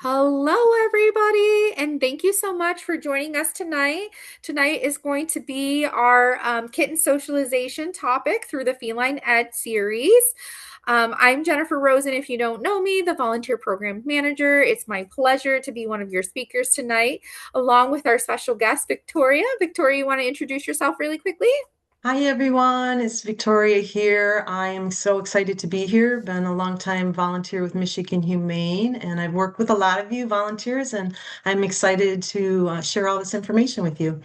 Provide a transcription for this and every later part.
Hello, everybody, and thank you so much for joining us tonight. Tonight is going to be our kitten socialization topic through the Feline Ed series. I'm Jennifer Rosen, if you don't know me, the volunteer program manager. It's my pleasure to be one of your speakers tonight, along with our special guest, Victoria. Victoria, you want to introduce yourself really quickly? Hi everyone, it's Victoria here. I am so excited to be here. Been a long time volunteer with Michigan Humane, and I've worked with a lot of you volunteers, and I'm excited to share all this information with you.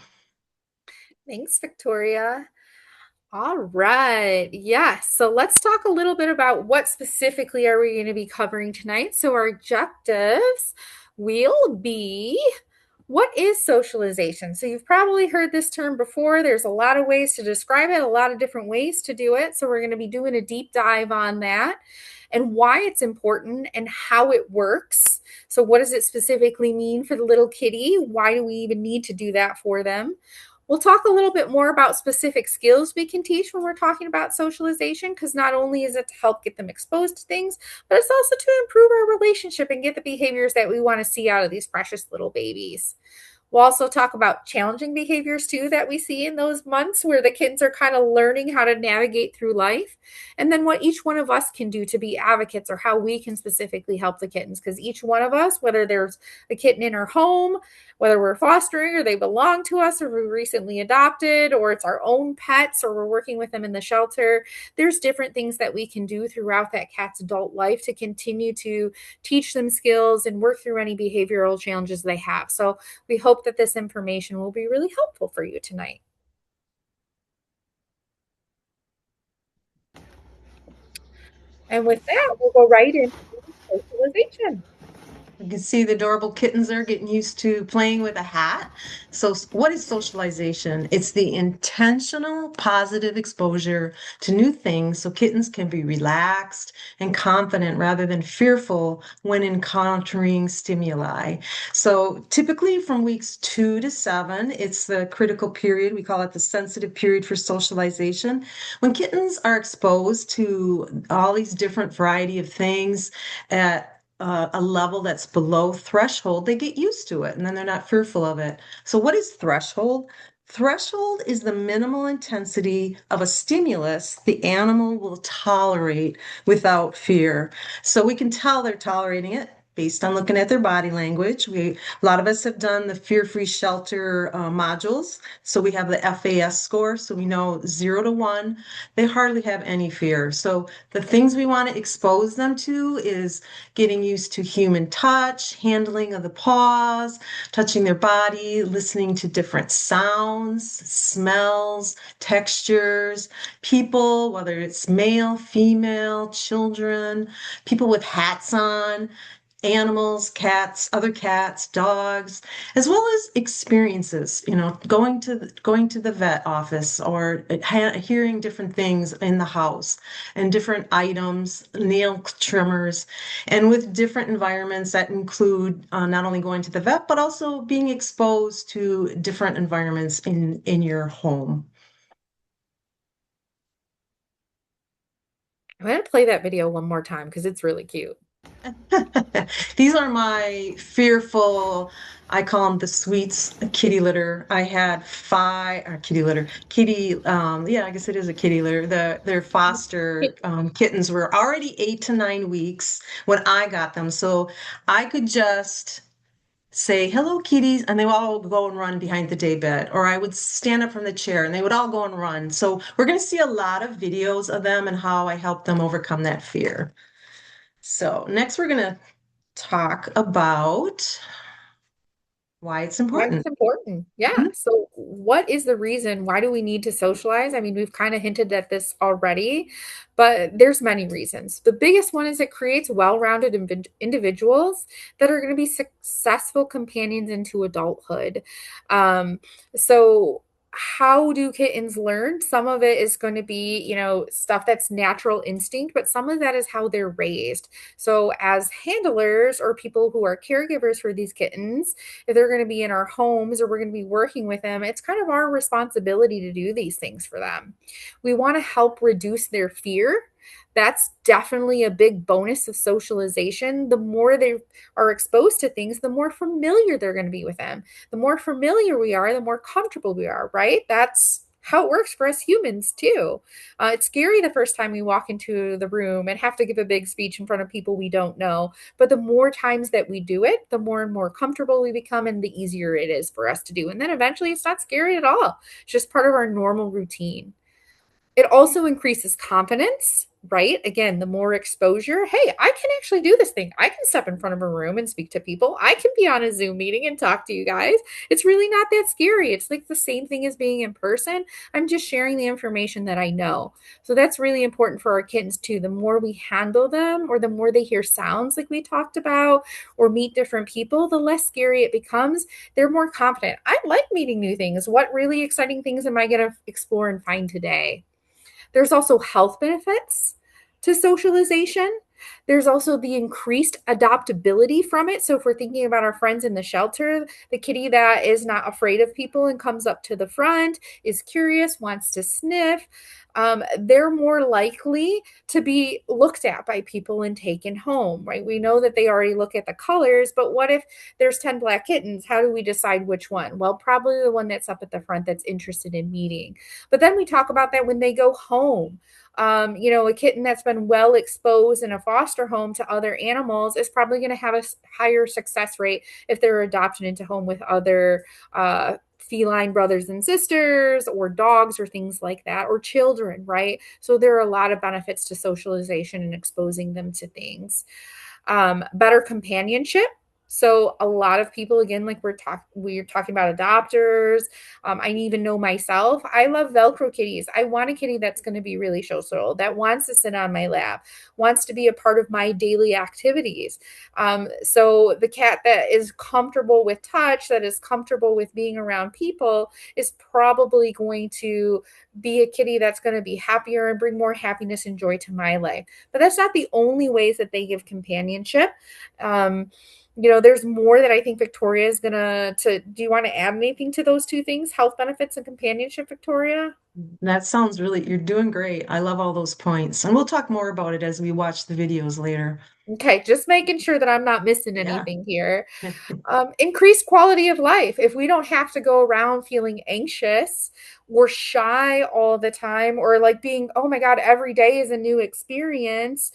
Thanks, Victoria. All right. Yes. So let's talk a little bit about what specifically are we going to be covering tonight. So our objectives will be what is socialization? So you've probably heard this term before. There's a lot of ways to describe it, a lot of different ways to do it. So we're going to be doing a deep dive on that and why it's important and how it works. So what does it specifically mean for the little kitty? Why do we even need to do that for them? We'll talk a little bit more about specific skills we can teach when we're talking about socialization, because not only is it to help get them exposed to things, but it's also to improve our relationship and get the behaviors that we want to see out of these precious little babies. We'll also talk about challenging behaviors too that we see in those months where the kids are kind of learning how to navigate through life. And then what each one of us can do to be advocates or how we can specifically help the kittens. Because each one of us, whether there's a kitten in our home, whether we're fostering or they belong to us or we recently adopted or it's our own pets or we're working with them in the shelter, there's different things that we can do throughout that cat's adult life to continue to teach them skills and work through any behavioral challenges they have. So we hope that this information will be really helpful for you tonight. And with that, we'll go right into socialization. You can see the adorable kittens there getting used to playing with a hat. So, what is socialization? It's the intentional positive exposure to new things so kittens can be relaxed and confident rather than fearful when encountering stimuli. So, typically from weeks 2 to 7, it's the critical period. We call it the sensitive period for socialization. When kittens are exposed to all these different variety of things at a level that's below threshold, they get used to it and then they're not fearful of it. So, what is threshold? Threshold is the minimal intensity of a stimulus the animal will tolerate without fear. So, we can tell they're tolerating it based on looking at their body language. A lot of us have done the fear-free shelter modules. So, we have the FAS score. So, we know 0 to 1, they hardly have any fear. So, the things we want to expose them to is getting used to human touch, handling of the paws, touching their body, listening to different sounds, smells, textures, people, whether it's male, female, children, people with hats on, animals, cats, other cats, dogs, as well as experiences, going to the vet office or hearing different things in the house and different items, nail trimmers, and with different environments that include not only going to the vet, but also being exposed to different environments in your home. I'm going to play that video one more time because it's really cute. These are my fearful, I call them the sweets kitty litter. I had five, kitty litter, yeah, I guess it is a kitty litter. Their foster kittens were already 8 to 9 weeks when I got them. So I could just say, hello, kitties, and they would all go and run behind the day bed. Or I would stand up from the chair and they would all go and run. So we're going to see a lot of videos of them and how I helped them overcome that fear. So next we're going to talk about why it's Why important. it's important. Yeah. Mhm. So, what is the reason? Why do we need to socialize? I mean, we've kind of hinted at this already, but there's many reasons. The biggest one is it creates well-rounded individuals that are going to be successful companions into adulthood. Um, so, how do kittens learn? Some of it is going to be, stuff that's natural instinct, but some of that is how they're raised. So, as handlers or people who are caregivers for these kittens, if they're going to be in our homes or we're going to be working with them, it's kind of our responsibility to do these things for them. We want to help reduce their fear. That's definitely a big bonus of socialization. The more they are exposed to things, the more familiar they're going to be with them. The more familiar we are, the more comfortable we are, right? That's how it works for us humans too. It's scary the first time we walk into the room and have to give a big speech in front of people we don't know. But the more times that we do it, the more and more comfortable we become and the easier it is for us to do. And then eventually it's not scary at all. It's just part of our normal routine. It also increases confidence, right? Again, the more exposure, hey, I can actually do this thing. I can step in front of a room and speak to people. I can be on a Zoom meeting and talk to you guys. It's really not that scary. It's like the same thing as being in person. I'm just sharing the information that I know. So that's really important for our kittens too. The more we handle them or the more they hear sounds like we talked about or meet different people, the less scary it becomes. They're more confident. I like meeting new things. What really exciting things am I going to explore and find today? There's also health benefits to socialization. There's also the increased adoptability from it. So, if we're thinking about our friends in the shelter, the kitty that is not afraid of people and comes up to the front, is curious, wants to sniff, they're more likely to be looked at by people and taken home, right? We know that they already look at the colors, but what if there's 10 black kittens? How do we decide which one? Well, probably the one that's up at the front that's interested in meeting. But then we talk about that when they go home. A kitten that's been well exposed in a foster home to other animals is probably going to have a higher success rate if they're adopted into home with other feline brothers and sisters or dogs or things like that, or children, right? So there are a lot of benefits to socialization and exposing them to things. Better companionship. So a lot of people, again, like we're talking about adopters. I even know myself. I love Velcro kitties. I want a kitty that's going to be really social, that wants to sit on my lap, wants to be a part of my daily activities. So the cat that is comfortable with touch, that is comfortable with being around people, is probably going to be a kitty that's going to be happier and bring more happiness and joy to my life. But that's not the only ways that they give companionship. Um, there's more that I think Victoria is gonna to do you want to add anything to those two things, health benefits and companionship, Victoria? That sounds really, you're doing great. I love all those points. And we'll talk more about it as we watch the videos later. Okay, just making sure that I'm not missing Yeah. anything here. Increased quality of life. If we don't have to go around feeling anxious or shy all the time, or like being, oh my God, every day is a new experience,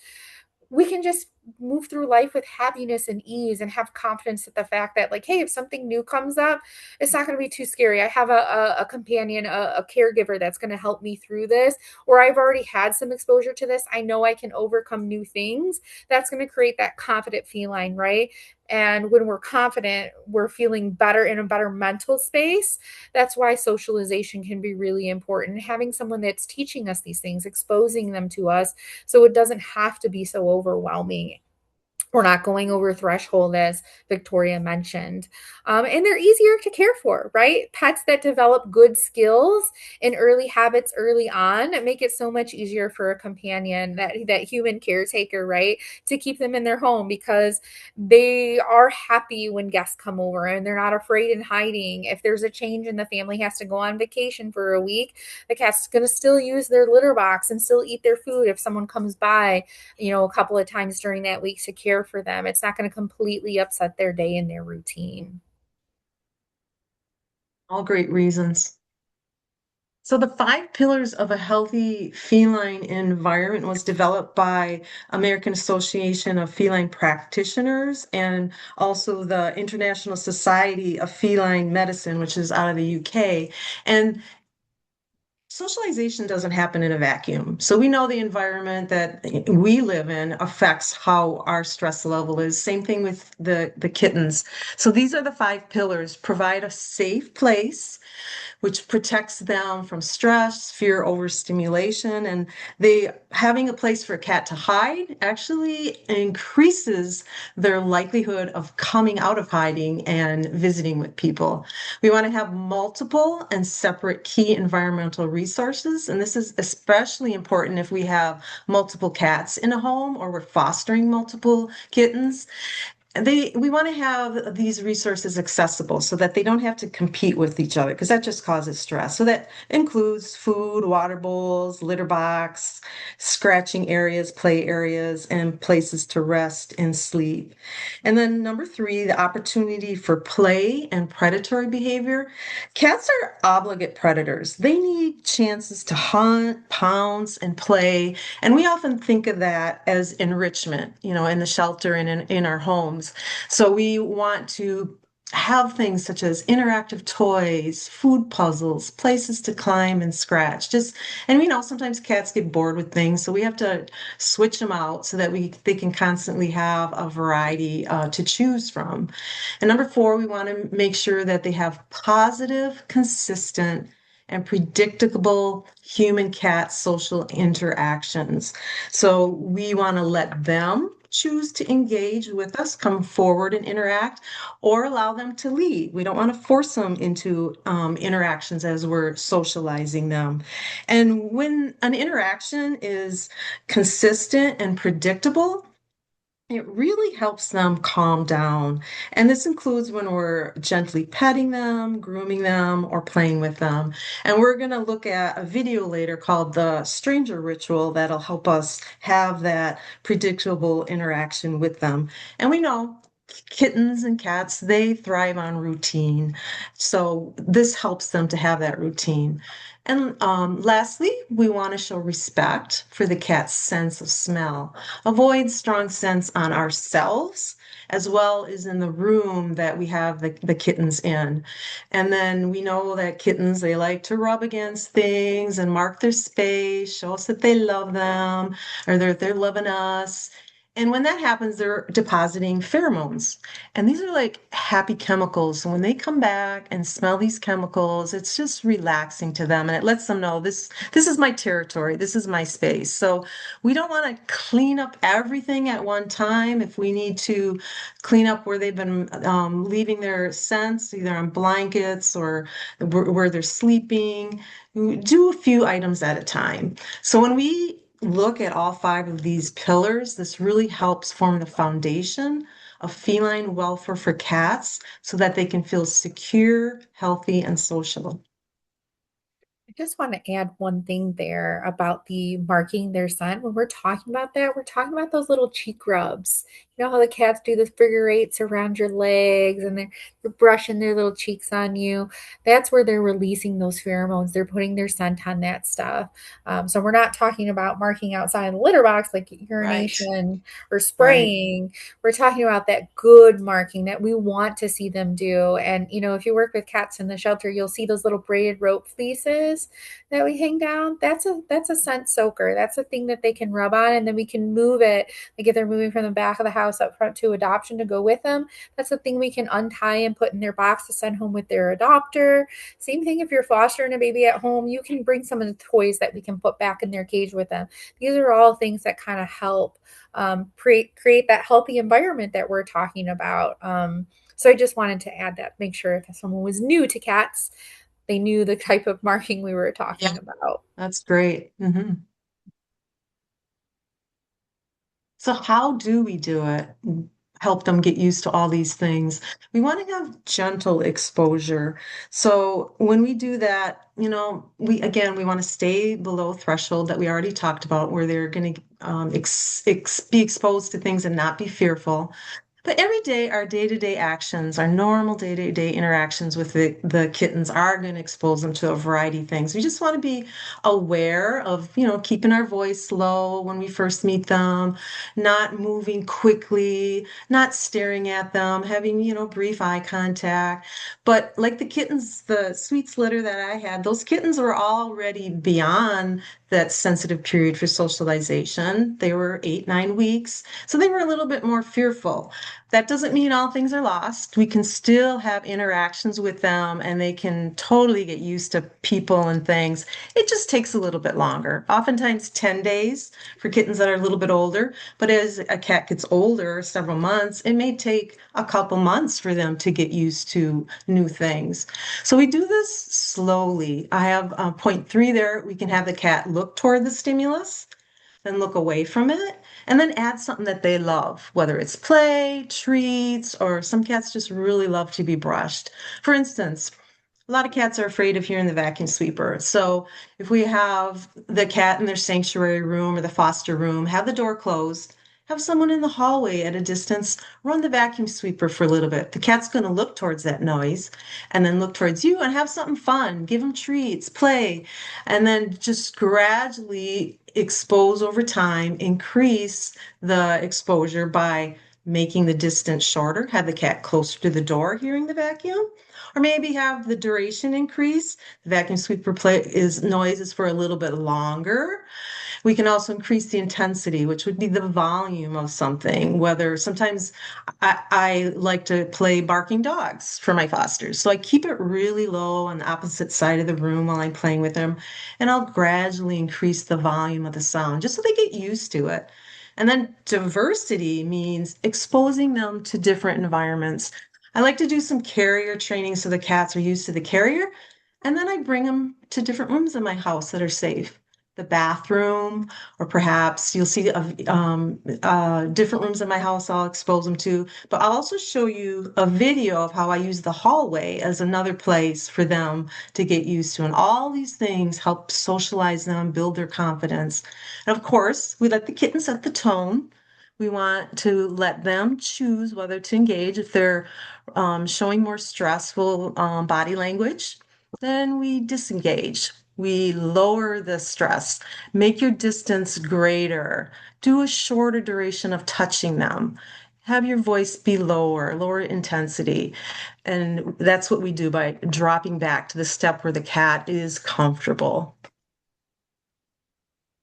we can just move through life with happiness and ease and have confidence at the fact that, like, hey, if something new comes up, it's not going to be too scary. I have a companion, a caregiver that's going to help me through this, or I've already had some exposure to this. I know I can overcome new things. That's going to create that confident feline, right? And when we're confident, we're feeling better in a better mental space. That's why socialization can be really important. Having someone that's teaching us these things, exposing them to us, so it doesn't have to be so overwhelming. We're not going over threshold, as Victoria mentioned. And they're easier to care for, right? Pets that develop good skills and early habits early on make it so much easier for a companion, that human caretaker, right? To keep them in their home, because they are happy when guests come over and they're not afraid in hiding. If there's a change and the family has to go on vacation for a week, the cat's going to still use their litter box and still eat their food if someone comes by, a couple of times during that week to care for them. It's not going to completely upset their day and their routine. All great reasons. So the five pillars of a healthy feline environment was developed by American Association of Feline Practitioners and also the International Society of Feline Medicine, which is out of the UK. And socialization doesn't happen in a vacuum. So we know the environment that we live in affects how our stress level is. Same thing with the kittens. So these are the five pillars: provide a safe place, which protects them from stress, fear, overstimulation, and they having a place for a cat to hide actually increases their likelihood of coming out of hiding and visiting with people. We want to have multiple and separate key environmental resources, and this is especially important if we have multiple cats in a home or we're fostering multiple kittens. we want to have these resources accessible so that they don't have to compete with each other because that just causes stress. So that includes food, water bowls, litter box, scratching areas, play areas, and places to rest and sleep. And then number three, the opportunity for play and predatory behavior. Cats are obligate predators. They need chances to hunt, pounce, and play. And we often think of that as enrichment, in the shelter and in our homes. So we want to have things such as interactive toys, food puzzles, places to climb and scratch. And we know sometimes cats get bored with things, so we have to switch them out so that they can constantly have a variety to choose from. And number four, we want to make sure that they have positive, consistent, and predictable human cat social interactions. So we want to let them choose to engage with us, come forward and interact, or allow them to lead. We don't want to force them into interactions as we're socializing them. And when an interaction is consistent and predictable, it really helps them calm down. And this includes when we're gently petting them, grooming them, or playing with them. And we're going to look at a video later called the Stranger Ritual that'll help us have that predictable interaction with them. And we know kittens and cats, they thrive on routine. So this helps them to have that routine. And lastly, we want to show respect for the cat's sense of smell. Avoid strong scents on ourselves as well as in the room that we have the kittens in. And then we know that kittens, they like to rub against things and mark their space, show us that they love them or they're loving us. And when that happens, they're depositing pheromones. And these are like happy chemicals. So when they come back and smell these chemicals, it's just relaxing to them. And it lets them know this is my territory. This is my space. So we don't want to clean up everything at one time. If we need to clean up where they've been leaving their scents, either on blankets or where they're sleeping, we do a few items at a time. So when we look at all five of these pillars, this really helps form the foundation of feline welfare for cats so that they can feel secure, healthy, and social. I just want to add one thing there about the marking their scent. When we're talking about that, we're talking about those little cheek rubs. You know how the cats do the figure eights around your legs and they're brushing their little cheeks on you. That's where they're releasing those pheromones. They're putting their scent on that stuff. So we're not talking about marking outside the litter box like Right, urination or right. spraying. We're talking about that good marking that we want to see them do. And, if you work with cats in the shelter, you'll see those little braided rope fleeces that we hang down. That's a scent soaker. That's a thing that they can rub on, and then we can move it. Like if they're moving from the back of the house up front to adoption to go with them, that's a thing we can untie and put in their box to send home with their adopter. Same thing if you're fostering a baby at home, you can bring some of the toys that we can put back in their cage with them. These are all things that kind of help create that healthy environment that we're talking about. So I just wanted to add that, make sure if someone was new to cats, they knew the type of marking we were Yeah, talking about. that's great. So how do we do it? Help them get used to all these things. We want to have gentle exposure. So when we do that, we want to stay below threshold that we already talked about, where they're going to be exposed to things and not be fearful. But every day, our day-to-day actions, our normal day-to-day interactions with the kittens are going to expose them to a variety of things. We just want to be aware of, keeping our voice low when we first meet them, not moving quickly, not staring at them, having, brief eye contact. But like the kittens, the sweets litter that I had, those kittens were already beyond that sensitive period for socialization. They were 8, 9 weeks. So they were a little bit more fearful. That doesn't mean all things are lost. We can still have interactions with them and they can totally get used to people and things. It just takes a little bit longer, oftentimes 10 days for kittens that are a little bit older. But as a cat gets older, several months, it may take a couple months for them to get used to new things. So we do this slowly. I have point three there. We can have the cat look toward the stimulus, then look away from it. And then add something that they love, whether it's play, treats, or some cats just really love to be brushed. For instance, a lot of cats are afraid of hearing the vacuum sweeper. So if we have the cat in their sanctuary room or the foster room, have the door closed, have someone in the hallway at a distance run the vacuum sweeper for a little bit. The cat's going to look towards that noise and then look towards you and have something fun. Give them treats, play, and then just gradually expose over time, increase the exposure by making the distance shorter, have the cat closer to the door hearing the vacuum, or maybe have the duration increase. The vacuum sweeper play is noise is for a little bit longer. We can also increase the intensity, which would be the volume of something, whether sometimes I like to play barking dogs for my fosters. So I keep it really low on the opposite side of the room while I'm playing with them, and I'll gradually increase the volume of the sound just so they get used to it. And then diversity means exposing them to different environments. I like to do some carrier training so the cats are used to the carrier, and then I bring them to different rooms in my house that are safe. The bathroom, or perhaps you'll see different rooms in my house I'll expose them to. But I'll also show you a video of how I use the hallway as another place for them to get used to. And all these things help socialize them, build their confidence. And of course, we let the kitten set the tone. We want to let them choose whether to engage. If they're showing more stressful body language, then we disengage. We lower the stress, make your distance greater, do a shorter duration of touching them, have your voice be lower, lower intensity. And that's what we do by dropping back to the step where the cat is comfortable.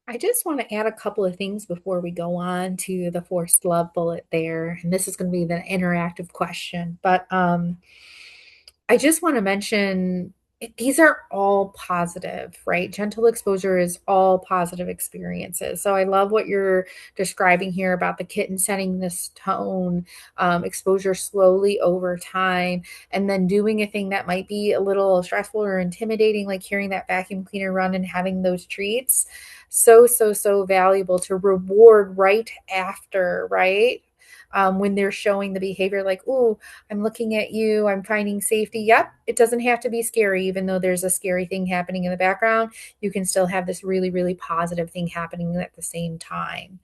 I just want to add a couple of things before we go on to the forced love bullet there. And this is going to be the interactive question. But I just want to mention these are all positive, right? Gentle exposure is all positive experiences. So I love what you're describing here about the kitten setting this tone, exposure slowly over time, and then doing a thing that might be a little stressful or intimidating, like hearing that vacuum cleaner run and having those treats. So, so, so valuable to reward right after, right? When they're showing the behavior like, oh, I'm looking at you, I'm finding safety. Yep, it doesn't have to be scary, even though there's a scary thing happening in the background. You can still have this really, really positive thing happening at the same time.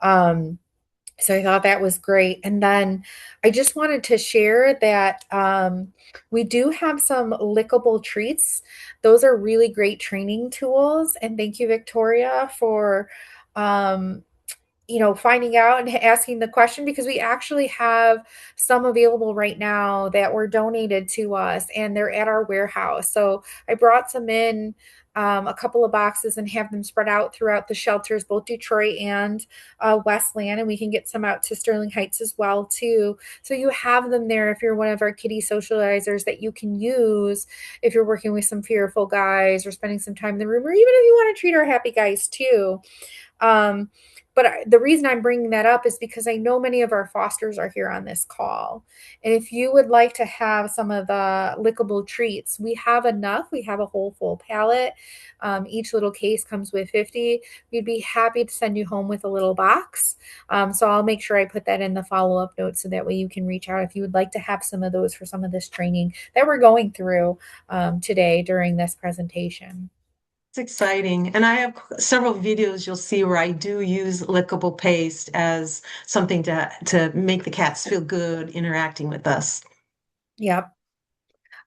Um, so I thought that was great. And then I just wanted to share that we do have some lickable treats. Those are really great training tools. And thank you, Victoria, for um, finding out and asking the question because we actually have some available right now that were donated to us and they're at our warehouse. So I brought some in a couple of boxes and have them spread out throughout the shelters, both Detroit and Westland, and we can get some out to Sterling Heights as well too. So you have them there if you're one of our kitty socializers that you can use if you're working with some fearful guys or spending some time in the room, or even if you want to treat our happy guys too. Um, but the reason I'm bringing that up is because I know many of our fosters are here on this call. And if you would like to have some of the lickable treats, we have enough. We have a whole full pallet. Each little case comes with 50. We'd be happy to send you home with a little box. So I'll make sure I put that in the follow up notes so that way you can reach out if you would like to have some of those for some of this training that we're going through today during this presentation. It's exciting. And I have several videos you'll see where I do use lickable paste as something to make the cats feel good interacting with us. Yep.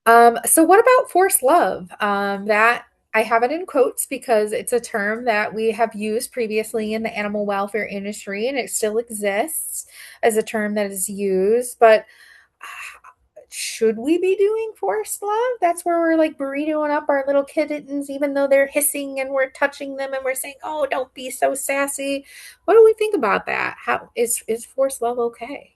So what about forced love? That I have it in quotes because it's a term that we have used previously in the animal welfare industry, and it still exists as a term that is used. But should we be doing forced love? That's where we're like burritoing up our little kittens, even though they're hissing and we're touching them and we're saying, "Oh, don't be so sassy." What do we think about that? How is forced love okay?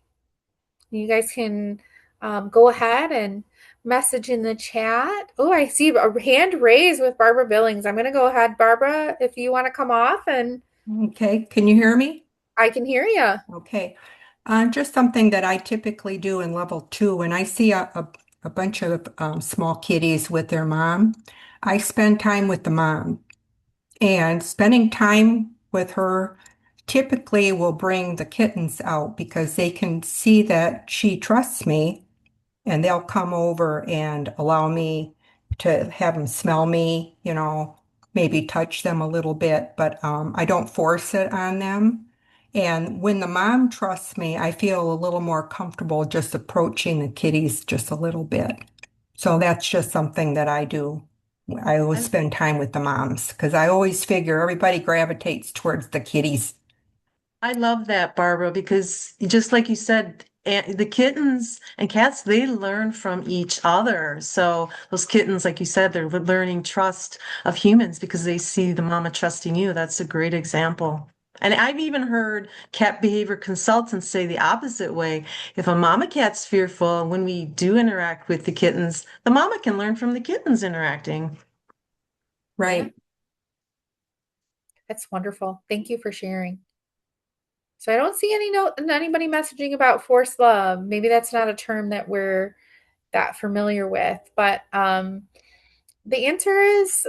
You guys can go ahead and message in the chat. Oh, I see a hand raised with Barbara Billings. I'm going to go ahead, Barbara, if you want to come off and Okay, can you hear me? I can hear you. Okay. Just something that I typically do in level two when I see a bunch of small kitties with their mom, I spend time with the mom and spending time with her typically will bring the kittens out because they can see that she trusts me and they'll come over and allow me to have them smell me, maybe touch them a little bit, but I don't force it on them. And when the mom trusts me, I feel a little more comfortable just approaching the kitties just a little bit. So that's just something that I do. I always I, spend time with the moms because I always figure everybody gravitates towards the kitties. I love that, Barbara, because just like you said, the kittens and cats, they learn from each other. So those kittens, like you said, they're learning trust of humans because they see the mama trusting you. That's a great example. And I've even heard cat behavior consultants say the opposite way. If a mama cat's fearful, when we do interact with the kittens, the mama can learn from the kittens interacting. Yeah, Right. that's wonderful. Thank you for sharing. So I don't see anybody messaging about forced love. Maybe that's not a term that we're that familiar with, but the answer is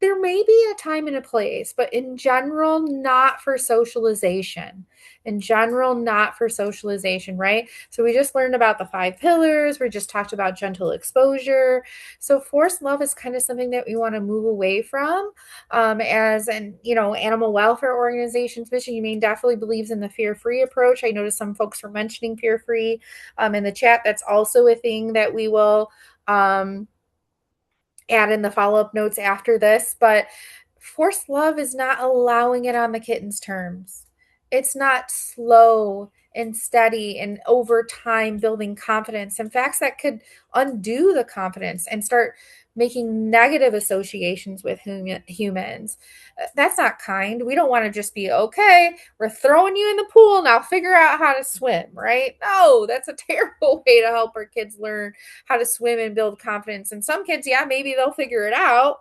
there may be a time and a place, but in general, not for socialization. In general, not for socialization, right? So we just learned about the five pillars. We just talked about gentle exposure. So forced love is kind of something that we want to move away from. As an animal welfare organization's mission, Humane definitely believes in the fear-free approach. I noticed some folks were mentioning fear-free in the chat. That's also a thing that we will add in the follow-up notes after this, but forced love is not allowing it on the kitten's terms. It's not slow and steady and over time building confidence. In fact, that could undo the confidence and start making negative associations with humans. That's not kind. We don't want to just be, okay, we're throwing you in the pool, now figure out how to swim, right? No, that's a terrible way to help our kids learn how to swim and build confidence. And some kids, yeah, maybe they'll figure it out.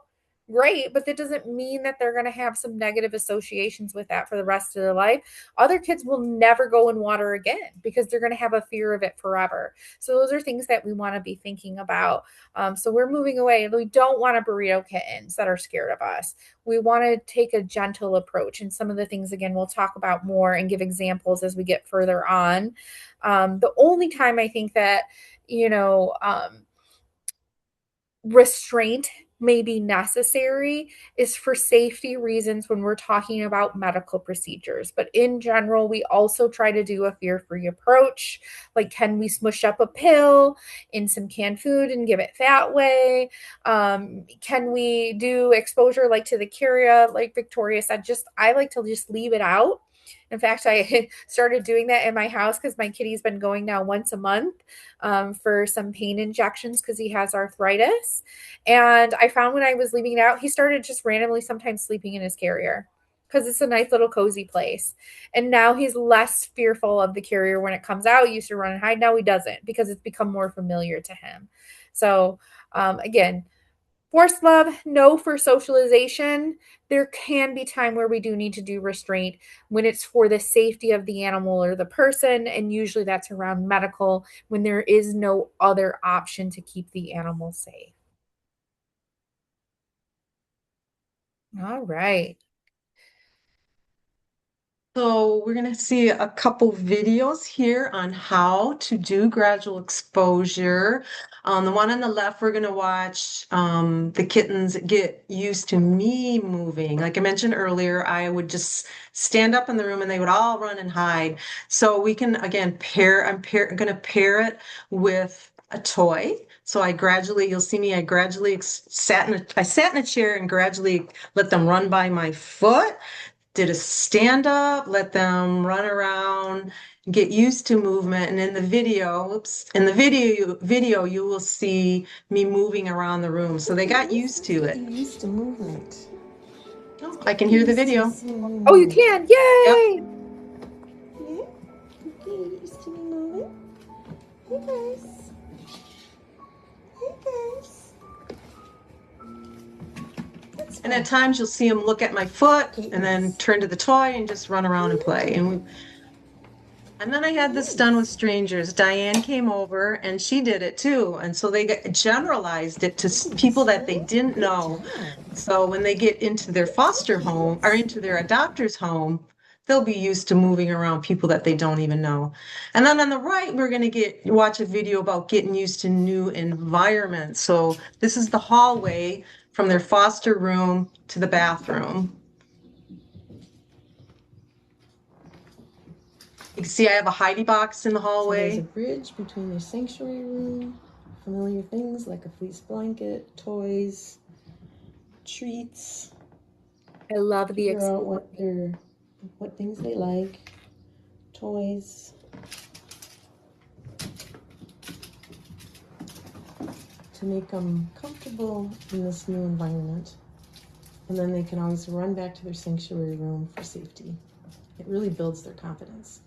Great, but that doesn't mean that they're going to have some negative associations with that for the rest of their life. Other kids will never go in water again because they're going to have a fear of it forever. So those are things that we want to be thinking about. So we're moving away. We don't want to burrito kittens that are scared of us. We want to take a gentle approach. And some of the things, again, we'll talk about more and give examples as we get further on. The only time I think that, you know, restraint may be necessary is for safety reasons when we're talking about medical procedures. But in general, we also try to do a fear free approach. Like, can we smush up a pill in some canned food and give it that way? Can we do exposure like to the carrier? Like Victoria said, I like to just leave it out. In fact, I started doing that in my house because my kitty's been going now once a month for some pain injections because he has arthritis. And I found when I was leaving it out, he started just randomly sometimes sleeping in his carrier because it's a nice little cozy place. And now he's less fearful of the carrier when it comes out. He used to run and hide. Now he doesn't because it's become more familiar to him. So, again, forced love, no for socialization. There can be time where we do need to do restraint when it's for the safety of the animal or the person. And usually that's around medical when there is no other option to keep the animal safe. All right. So we're going to see a couple videos here on how to do gradual exposure. The one on the left, we're going to watch the kittens get used to me moving. Like I mentioned earlier, I would just stand up in the room and they would all run and hide. So we can, again, I'm going to pair it with a toy. So you'll see me, I sat in a chair and gradually let them run by my foot, did a stand up, let them run around, get used to movement. And in the video, you will see me moving around the room. So they got used to it. Used to movement. Oh, I can hear the video. Oh, you can. Yep. Yay. Yeah? Okay, used to me moving. Hey guys. Hey guys. And at times you'll see them look at my foot and then turn to the toy and just run around and play. And then I had this done with strangers. Diane came over and she did it too. And so they generalized it to people that they didn't know. So when they get into their foster home or into their adopter's home, they'll be used to moving around people that they don't even know. And then on the right, we're going to get watch a video about getting used to new environments. So this is the hallway from their foster room to the bathroom. You can see I have a Heidi box in the So there's a hallway. bridge between their sanctuary room, familiar things like a fleece blanket, toys, treats. I love the Figure out explore. what things they like, toys. To make them comfortable in this new environment. And then they can always run back to their sanctuary room for safety. It really builds their confidence.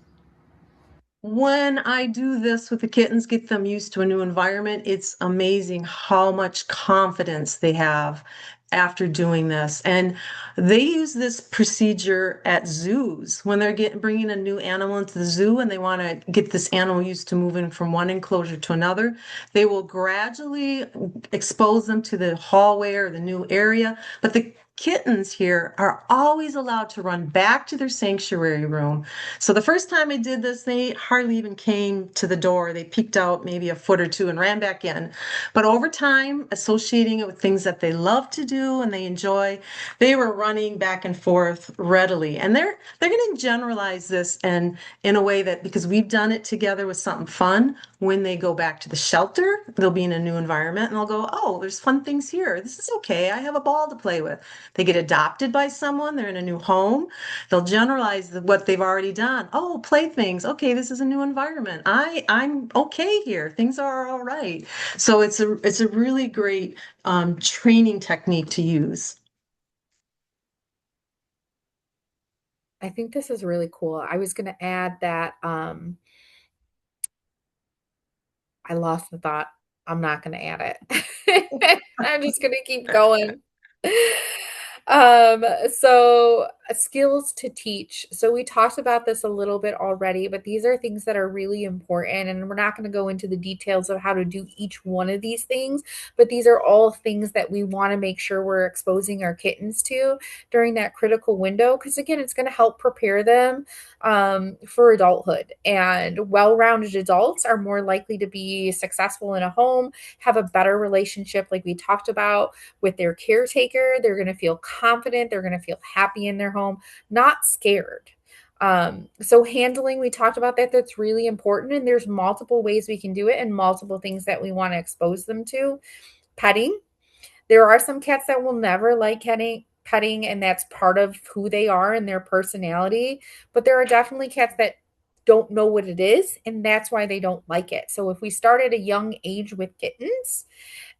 When I do this with the kittens, get them used to a new environment, it's amazing how much confidence they have after doing this. And they use this procedure at zoos when they're bringing a new animal into the zoo and they want to get this animal used to moving from one enclosure to another. They will gradually expose them to the hallway or the new area, but the kittens here are always allowed to run back to their sanctuary room. So the first time I did this, they hardly even came to the door. They peeked out maybe a foot or two and ran back in. But over time, associating it with things that they love to do and they enjoy, they were running back and forth readily. And they're going to generalize this and in a way that because we've done it together with something fun, when they go back to the shelter, they'll be in a new environment and they'll go, "Oh, there's fun things here. This is okay. I have a ball to play with." They get adopted by someone, they're in a new home. They'll generalize what they've already done. Oh, playthings. Okay, this is a new environment. I'm okay here. Things are all right. So it's a really great training technique to use. I think this is really cool. I was going to add that I lost the thought. I'm not going to add it. I'm just going to keep going. So skills to teach. So we talked about this a little bit already, but these are things that are really important, and we're not going to go into the details of how to do each one of these things, but these are all things that we want to make sure we're exposing our kittens to during that critical window, because again, it's going to help prepare them for adulthood. And well-rounded adults are more likely to be successful in a home, have a better relationship, like we talked about, with their caretaker. They're going to feel confident. They're going to feel happy in their home, not scared. So handling, we talked about that. That's really important. And there's multiple ways we can do it and multiple things that we want to expose them to. Petting. There are some cats that will never like petting, and that's part of who they are and their personality. But there are definitely cats that don't know what it is, and that's why they don't like it. So if we start at a young age with kittens,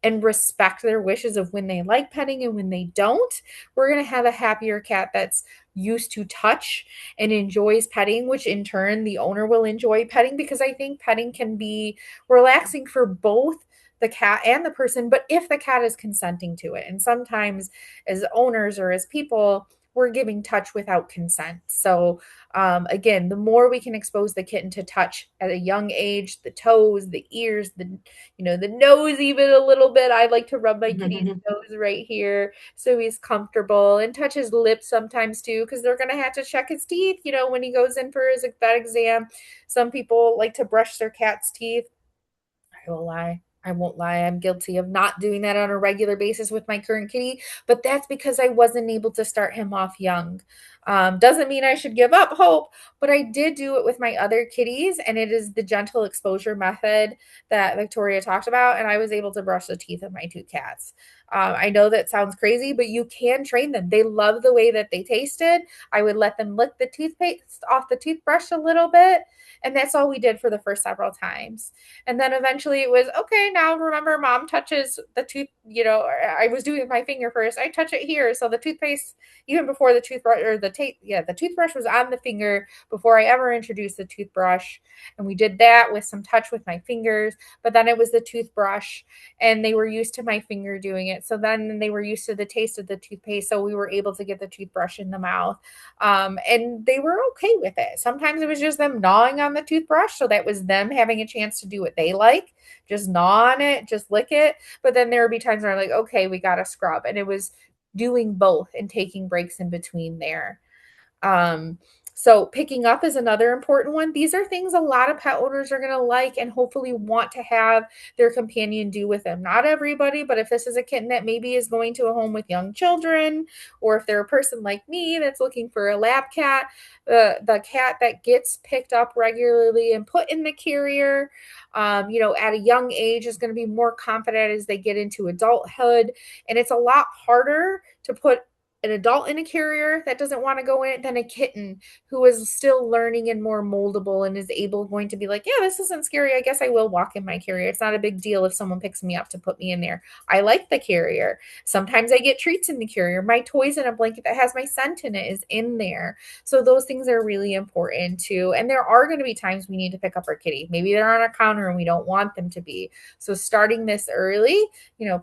and respect their wishes of when they like petting and when they don't, we're going to have a happier cat that's used to touch and enjoys petting, which in turn the owner will enjoy petting, because I think petting can be relaxing for both the cat and the person, but if the cat is consenting to it. And sometimes as owners or as people, we're giving touch without consent. So again, the more we can expose the kitten to touch at a young age, the toes, the ears, the nose, even a little bit. I like to rub my kitty's nose right here so he's comfortable, and touch his lips sometimes too, because they're gonna have to check his teeth, when he goes in for his vet exam. Some people like to brush their cat's teeth. I will lie. I won't lie. I'm guilty of not doing that on a regular basis with my current kitty, but that's because I wasn't able to start him off young. Doesn't mean I should give up hope, but I did do it with my other kitties, and it is the gentle exposure method that Victoria talked about, and I was able to brush the teeth of my two cats. I know that sounds crazy, but you can train them. They love the way that they tasted. I would let them lick the toothpaste off the toothbrush a little bit, and that's all we did for the first several times. And then eventually it was, okay, now remember mom touches the tooth, I was doing it with my finger first. I touch it here. So the toothpaste, even before the toothbrush or the toothbrush was on the finger before I ever introduced the toothbrush. And we did that with some touch with my fingers, but then it was the toothbrush and they were used to my finger doing it. So then they were used to the taste of the toothpaste. So we were able to get the toothbrush in the mouth. And they were okay with it. Sometimes it was just them gnawing on the toothbrush. So that was them having a chance to do what they like, just gnaw on it, just lick it. But then there would be times where I'm like, okay, we got to scrub. And it was doing both and taking breaks in between there. Um, So picking up is another important one. These are things a lot of pet owners are going to like and hopefully want to have their companion do with them. Not everybody, but if this is a kitten that maybe is going to a home with young children, or if they're a person like me that's looking for a lab cat, the cat that gets picked up regularly and put in the carrier, at a young age is going to be more confident as they get into adulthood. And it's a lot harder to put an adult in a carrier that doesn't want to go in it than a kitten who is still learning and more moldable and is going to be like, yeah, this isn't scary. I guess I will walk in my carrier. It's not a big deal if someone picks me up to put me in there. I like the carrier. Sometimes I get treats in the carrier. My toys in a blanket that has my scent in it is in there. So those things are really important too. And there are going to be times we need to pick up our kitty. Maybe they're on a counter and we don't want them to be. So starting this early,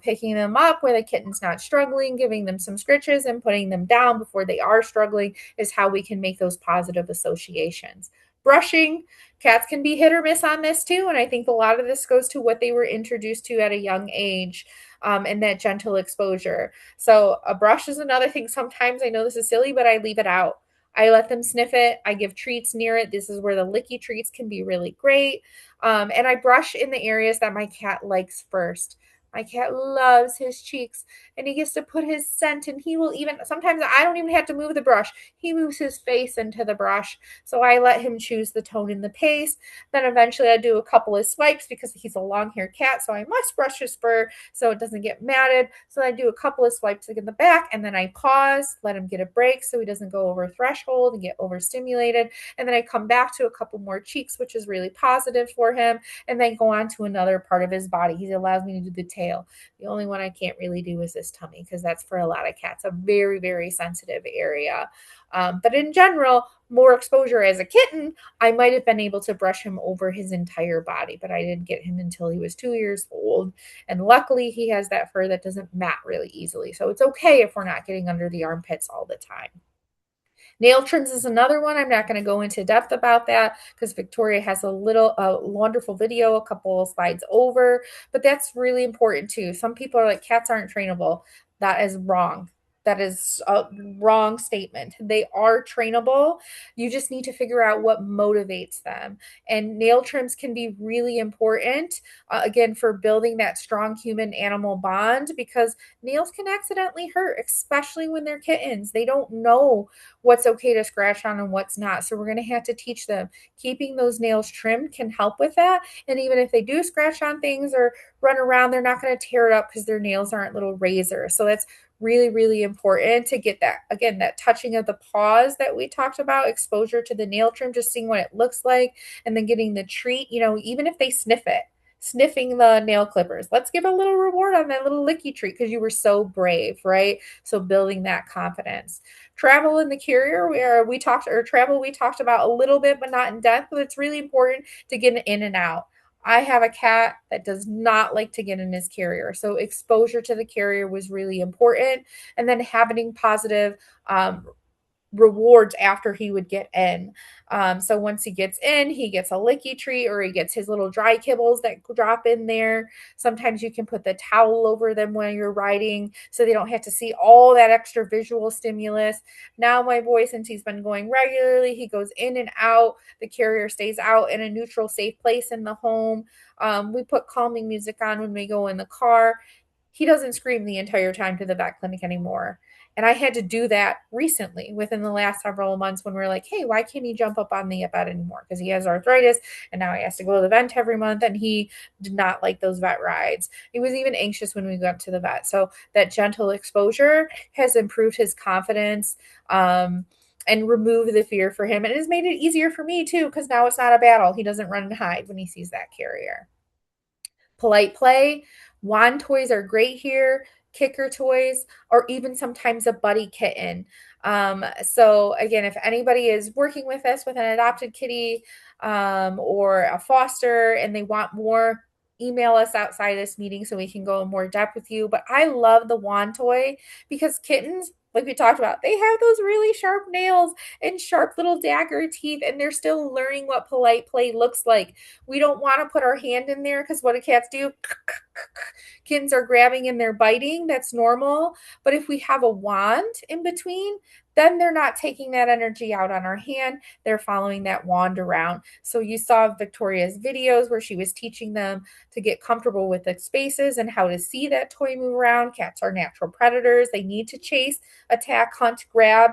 picking them up where the kitten's not struggling, giving them some scritches and putting them down before they are struggling is how we can make those positive associations. Brushing, cats can be hit or miss on this too. And I think a lot of this goes to what they were introduced to at a young age, and that gentle exposure. So a brush is another thing. Sometimes I know this is silly, but I leave it out. I let them sniff it. I give treats near it. This is where the licky treats can be really great. And I brush in the areas that my cat likes first. My cat loves his cheeks and he gets to put his scent, and he will even, sometimes I don't even have to move the brush. He moves his face into the brush. So I let him choose the tone and the pace. Then eventually I do a couple of swipes because he's a long-haired cat. So I must brush his fur so it doesn't get matted. So I do a couple of swipes in the back and then I pause, let him get a break so he doesn't go over threshold and get overstimulated. And then I come back to a couple more cheeks, which is really positive for him, and then go on to another part of his body. He allows me to do the tail. The only one I can't really do is this tummy because that's for a lot of cats a very, very sensitive area. But in general, more exposure as a kitten, I might have been able to brush him over his entire body, but I didn't get him until he was 2 years old. And luckily, he has that fur that doesn't mat really easily. So it's okay if we're not getting under the armpits all the time. Nail trims is another one. I'm not going to go into depth about that because Victoria has a wonderful video a couple of slides over, but that's really important too. Some people are like, cats aren't trainable. That is wrong. That is a wrong statement. They are trainable. You just need to figure out what motivates them. And nail trims can be really important, again, for building that strong human animal bond, because nails can accidentally hurt, especially when they're kittens. They don't know what's okay to scratch on and what's not. So we're going to have to teach them. Keeping those nails trimmed can help with that. And even if they do scratch on things or run around, they're not going to tear it up because their nails aren't little razors. So that's really, really important to get that, again, that touching of the paws that we talked about, exposure to the nail trim, just seeing what it looks like, and then getting the treat, even if they sniff it, sniffing the nail clippers. Let's give a little reward on that little licky treat because you were so brave, right? So building that confidence. Travel in the carrier, we talked about a little bit, but not in depth, but it's really important to get in and out. I have a cat that does not like to get in his carrier. So exposure to the carrier was really important. And then having positive rewards after he would get in. So once he gets in, he gets a licky treat or he gets his little dry kibbles that drop in there. Sometimes you can put the towel over them when you're riding so they don't have to see all that extra visual stimulus. Now my boy, since he's been going regularly, he goes in and out. The carrier stays out in a neutral, safe place in the home. We put calming music on when we go in the car. He doesn't scream the entire time to the vet clinic anymore. And I had to do that recently within the last several months when we are like, hey, why can't he jump up on the bed anymore? Because he has arthritis and now he has to go to the vet every month, and he did not like those vet rides. He was even anxious when we went to the vet. So that gentle exposure has improved his confidence, and removed the fear for him. And it has made it easier for me too, because now it's not a battle. He doesn't run and hide when he sees that carrier. Polite play. Wand toys are great here. Kicker toys, or even sometimes a buddy kitten. So again, if anybody is working with us with an adopted kitty, or a foster and they want more, email us outside this meeting so we can go in more depth with you. But I love the wand toy because kittens, like we talked about, they have those really sharp nails and sharp little dagger teeth, and they're still learning what polite play looks like. We don't want to put our hand in there because what do cats do? Kittens are grabbing and they're biting. That's normal. But if we have a wand in between, then they're not taking that energy out on our hand. They're following that wand around. So you saw Victoria's videos where she was teaching them to get comfortable with the spaces and how to see that toy move around. Cats are natural predators. They need to chase, attack, hunt, grab,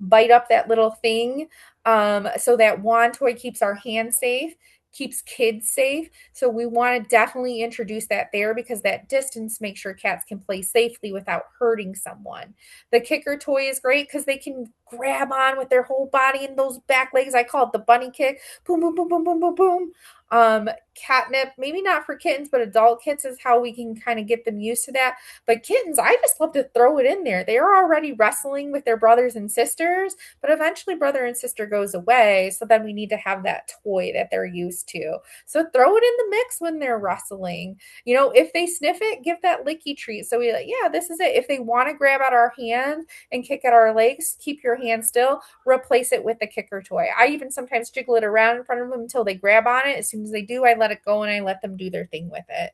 bite up that little thing. So that wand toy keeps our hand safe, keeps kids safe. So we want to definitely introduce that there because that distance makes sure cats can play safely without hurting someone. The kicker toy is great because they can grab on with their whole body and those back legs. I call it the bunny kick. Boom, boom, boom, boom, boom, boom, boom. Catnip, maybe not for kittens, but adult kits is how we can kind of get them used to that. But kittens, I just love to throw it in there. They are already wrestling with their brothers and sisters, but eventually brother and sister goes away. So then we need to have that toy that they're used to. So throw it in the mix when they're wrestling. If they sniff it, give that licky treat. So we like, yeah, this is it. If they want to grab at our hand and kick at our legs, keep your hand still, replace it with the kicker toy. I even sometimes jiggle it around in front of them until they grab on it. As soon as they do, I let it go and I let them do their thing with it.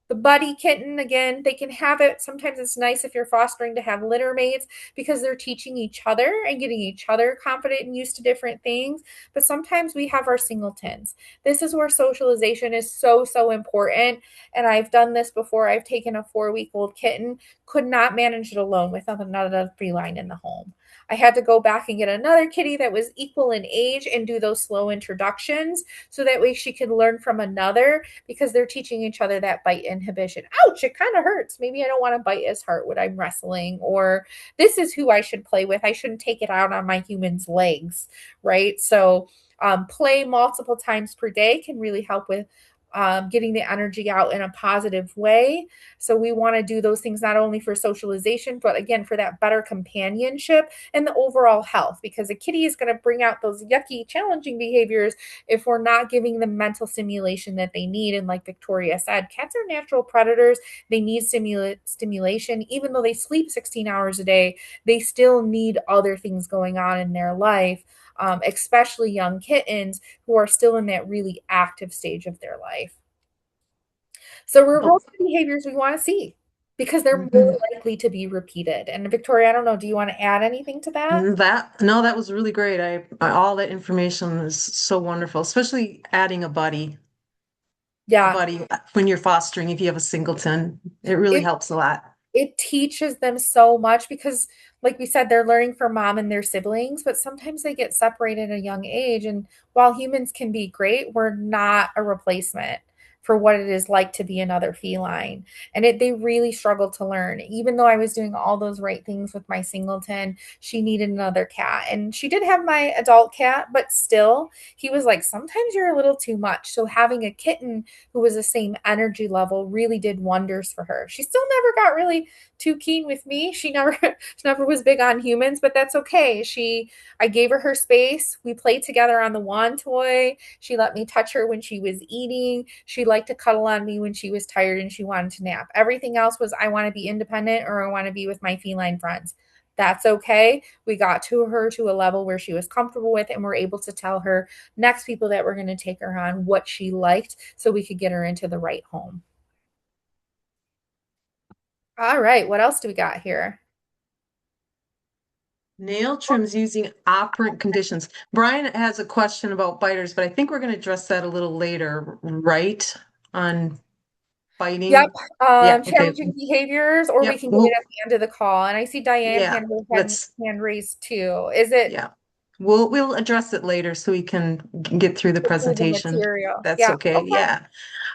The buddy kitten, again, they can have it. Sometimes it's nice if you're fostering to have litter mates because they're teaching each other and getting each other confident and used to different things. But sometimes we have our singletons. This is where socialization is so, so important. And I've done this before. I've taken a 4-week-old kitten, could not manage it alone with another feline in the home. I had to go back and get another kitty that was equal in age and do those slow introductions so that way she could learn from another because they're teaching each other that bite inhibition. Ouch, it kind of hurts. Maybe I don't want to bite as hard when I'm wrestling, or this is who I should play with. I shouldn't take it out on my human's legs, right? So, play multiple times per day can really help with getting the energy out in a positive way. So we want to do those things not only for socialization, but again, for that better companionship and the overall health, because a kitty is going to bring out those yucky, challenging behaviors if we're not giving them mental stimulation that they need. And like Victoria said, cats are natural predators. They need stimulation. Even though they sleep 16 hours a day, they still need other things going on in their life. Especially young kittens who are still in that really active stage of their life. So Oh, reverse behaviors we want to see because they're more mhm. likely to be repeated. And Victoria, I don't know, do you want to add anything to that? That no, that was really great. All that information is so wonderful, especially adding a Yeah. buddy when you're fostering. If you have a singleton, it really It helps a lot. it teaches them so much because like we said they're learning from mom and their siblings, but sometimes they get separated at a young age, and while humans can be great, we're not a replacement for what it is like to be another feline. And they really struggled to learn. Even though I was doing all those right things with my singleton, she needed another cat, and she did have my adult cat, but still he was like, sometimes you're a little too much. So having a kitten who was the same energy level really did wonders for her. She still never got really too keen with me. She never was big on humans, but that's okay. I gave her space. We played together on the wand toy. She let me touch her when she was eating. She liked to cuddle on me when she was tired and she wanted to nap. Everything else was I want to be independent or I want to be with my feline friends. That's okay. We got to her to a level where she was comfortable with, and we're able to tell her next people that we're going to take her on what she liked so we could get her into the right home. All right, what else do we got here? Nail trims using operant conditions. Brian has a question about biters, but I think we're going to address that a little later, right? On Yep. biting. Yeah, okay. Challenging behaviors, or we Yep. can get it Well, at the end of the call. And I see Diane yeah, hand raised too. Is it yeah. We'll address it later so we can get through the through the presentation. material? That's Yeah. okay. Okay. Yeah.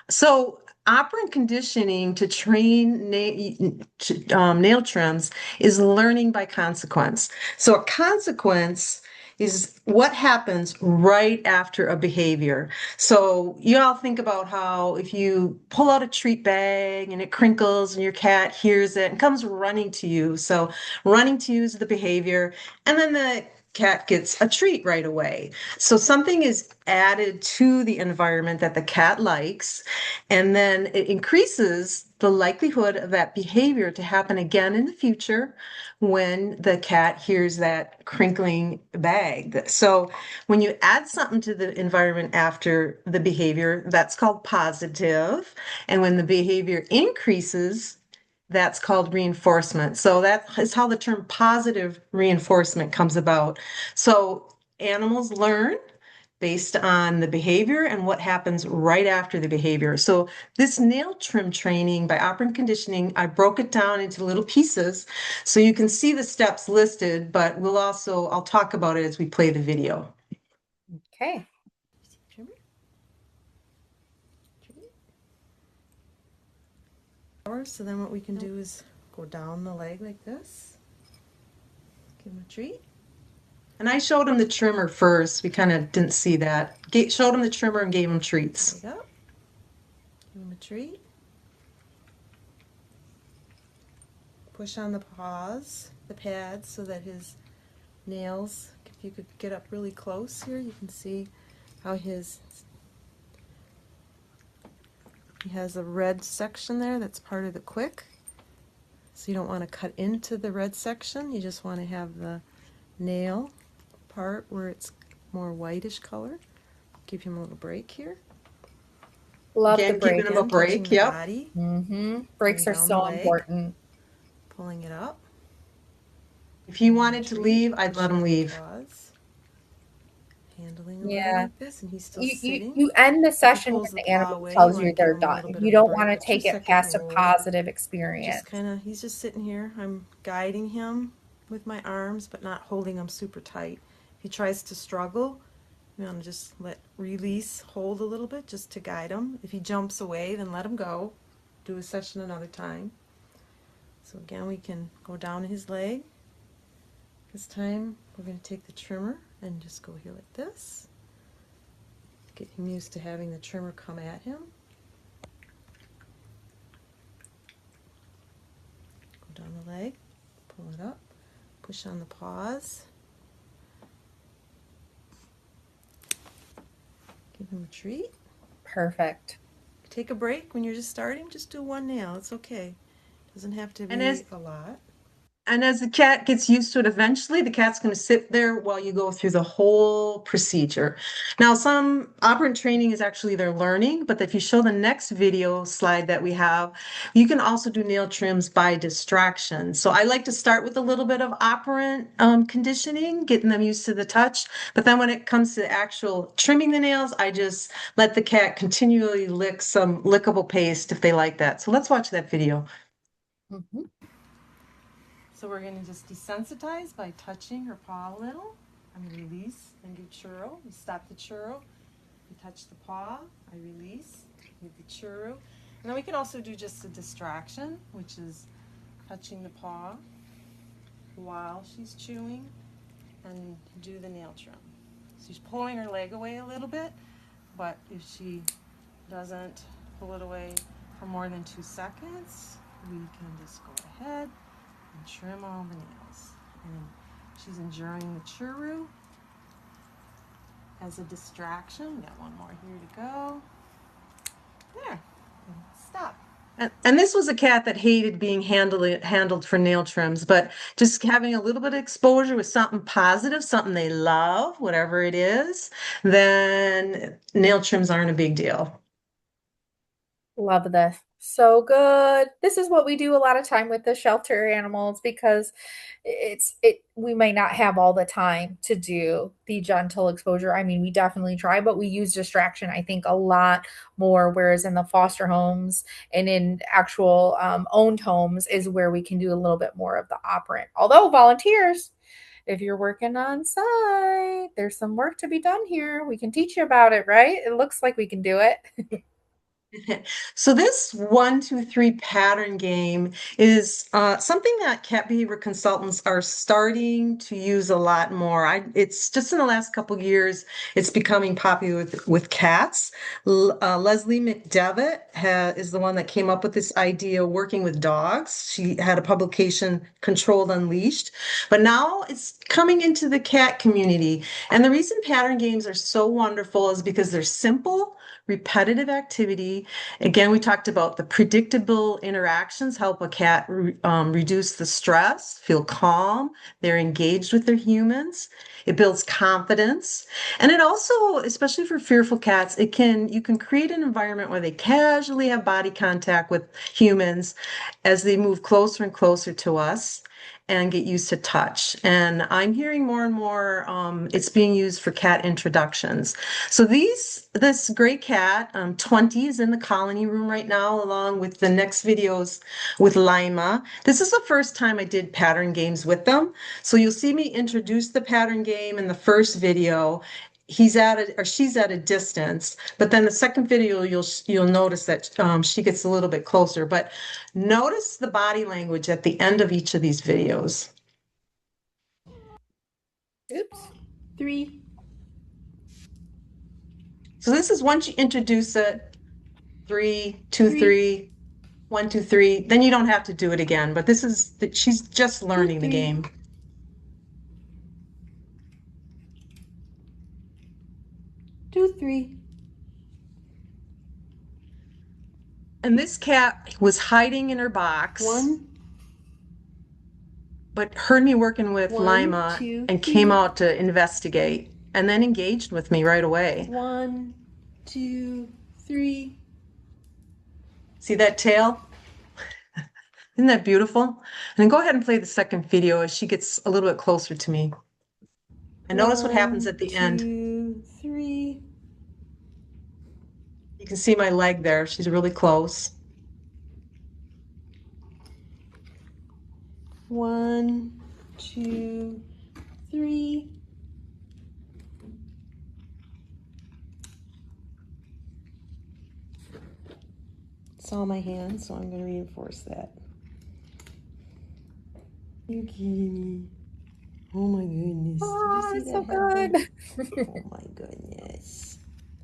So, operant conditioning to train nail trims is learning by consequence. So, a consequence is what happens right after a behavior. So, you all think about how if you pull out a treat bag and it crinkles and your cat hears it and comes running to you. So, running to you is the behavior, and then the cat gets a treat right away. So something is added to the environment that the cat likes, and then it increases the likelihood of that behavior to happen again in the future when the cat hears that crinkling bag. So when you add something to the environment after the behavior, that's called positive. And when the behavior increases, That's called reinforcement. So that is how the term positive reinforcement comes about. So animals learn based on the behavior and what happens right after the behavior. So this nail trim training by operant conditioning, I broke it down into little pieces so you can see the steps listed, but I'll talk about it as we play the video. Okay. So then what we can do is go down the leg like this. Give him a treat. And I showed him the trimmer first. We kind of didn't see that. Showed him the trimmer and gave him treats. There you go. Give him a treat. Push on the paws, the pads, so that his nails, if you could get up really close here, you can see how he has a red section there that's part of the quick. So you don't want to cut into the red section, you just want to have the nail part where it's more whitish color. Give him a little break here. Love Again, the break. giving him a break. Yep. Breaks are so important. Pulling it up. If he wanted to leave, I'd let him leave. Handling a little like this, and he's still sitting. You end the session when the animal tells you they're done. You don't want to take it past a positive experience. He's just sitting here. I'm guiding him with my arms, but not holding him super tight. If he tries to struggle, you want to just release, hold a little bit just to guide him. If he jumps away, then let him go. Do a session another time. So again, we can go down his leg. This time we're going to take the trimmer and just go here like this. Get him used to having the trimmer come at him. Go down the leg, pull it up, push on the paws. Give him a treat. Perfect. Take a break when you're just starting. Just do one nail. It's okay. Doesn't have to be a lot. And as the cat gets used to it, eventually the cat's going to sit there while you go through the whole procedure. Now, some operant training is actually their learning, but if you show the next video slide that we have, you can also do nail trims by distraction. So I like to start with a little bit of operant conditioning, getting them used to the touch. But then when it comes to actual trimming the nails, I just let the cat continually lick some lickable paste if they like that. So let's watch that video. So we're going to just desensitize by touching her paw a little. I'm going to release and do churro. We stop the churro. We touch the paw. I release. Give the churro. And then we can also do just a distraction, which is touching the paw while she's chewing and do the nail trim. So she's pulling her leg away a little bit, but if she doesn't pull it away for more than 2 seconds, we can just go ahead and trim all the nails. And she's enjoying the churro as a distraction. We got one more here to go. There. Stop. And this was a cat that hated being handled for nail trims, but just having a little bit of exposure with something positive, something they love, whatever it is, then nail trims aren't a big deal. Love this. So good. This is what we do a lot of time with the shelter animals because we may not have all the time to do the gentle exposure. I mean, we definitely try, but we use distraction, I think, a lot more. Whereas in the foster homes and in actual owned homes is where we can do a little bit more of the operant. Although volunteers, if you're working on site, there's some work to be done here. We can teach you about it, right? It looks like we can do it. So this 1, 2, 3 pattern game is something that cat behavior consultants are starting to use a lot more. It's just in the last couple of years, it's becoming popular with cats. Leslie McDevitt is the one that came up with this idea working with dogs. She had a publication, Controlled Unleashed, but now it's coming into the cat community. And the reason pattern games are so wonderful is because they're simple, repetitive activity. Again, we talked about the predictable interactions help a cat reduce the stress, feel calm, they're engaged with their humans. It builds confidence. And it also, especially for fearful cats, you can create an environment where they casually have body contact with humans as they move closer and closer to us and get used to touch. And I'm hearing more and more it's being used for cat introductions. So this gray cat, 20, is in the colony room right now, along with the next videos with Lima. This is the first time I did pattern games with them. So you'll see me introduce the pattern game in the first video. He's at a, or she's at a distance, but then the second video you'll notice that she gets a little bit closer. But notice the body language at the end of each of these videos. Oops. 3. So this is once you introduce it, 3, 2, 3. 3, 1, 2, 3. Then you don't have to do it again. But she's just learning the 3. game. 2, 3. And this cat was hiding in her box. 1. But heard me working with 1, Lima 2, and 3. came out to investigate and then engaged with me right away. 1, 2, 3. See that tail? Isn't that beautiful? And then go ahead and play the second video as she gets a little bit closer to me. And notice what happens at the end. 2, 3. You can see my leg there. She's really close. 1, 2, 3. It's on my hand, so I'm going to reinforce that. You kidding me? Oh my goodness. Oh, Did you see so that good. happen? Oh my goodness.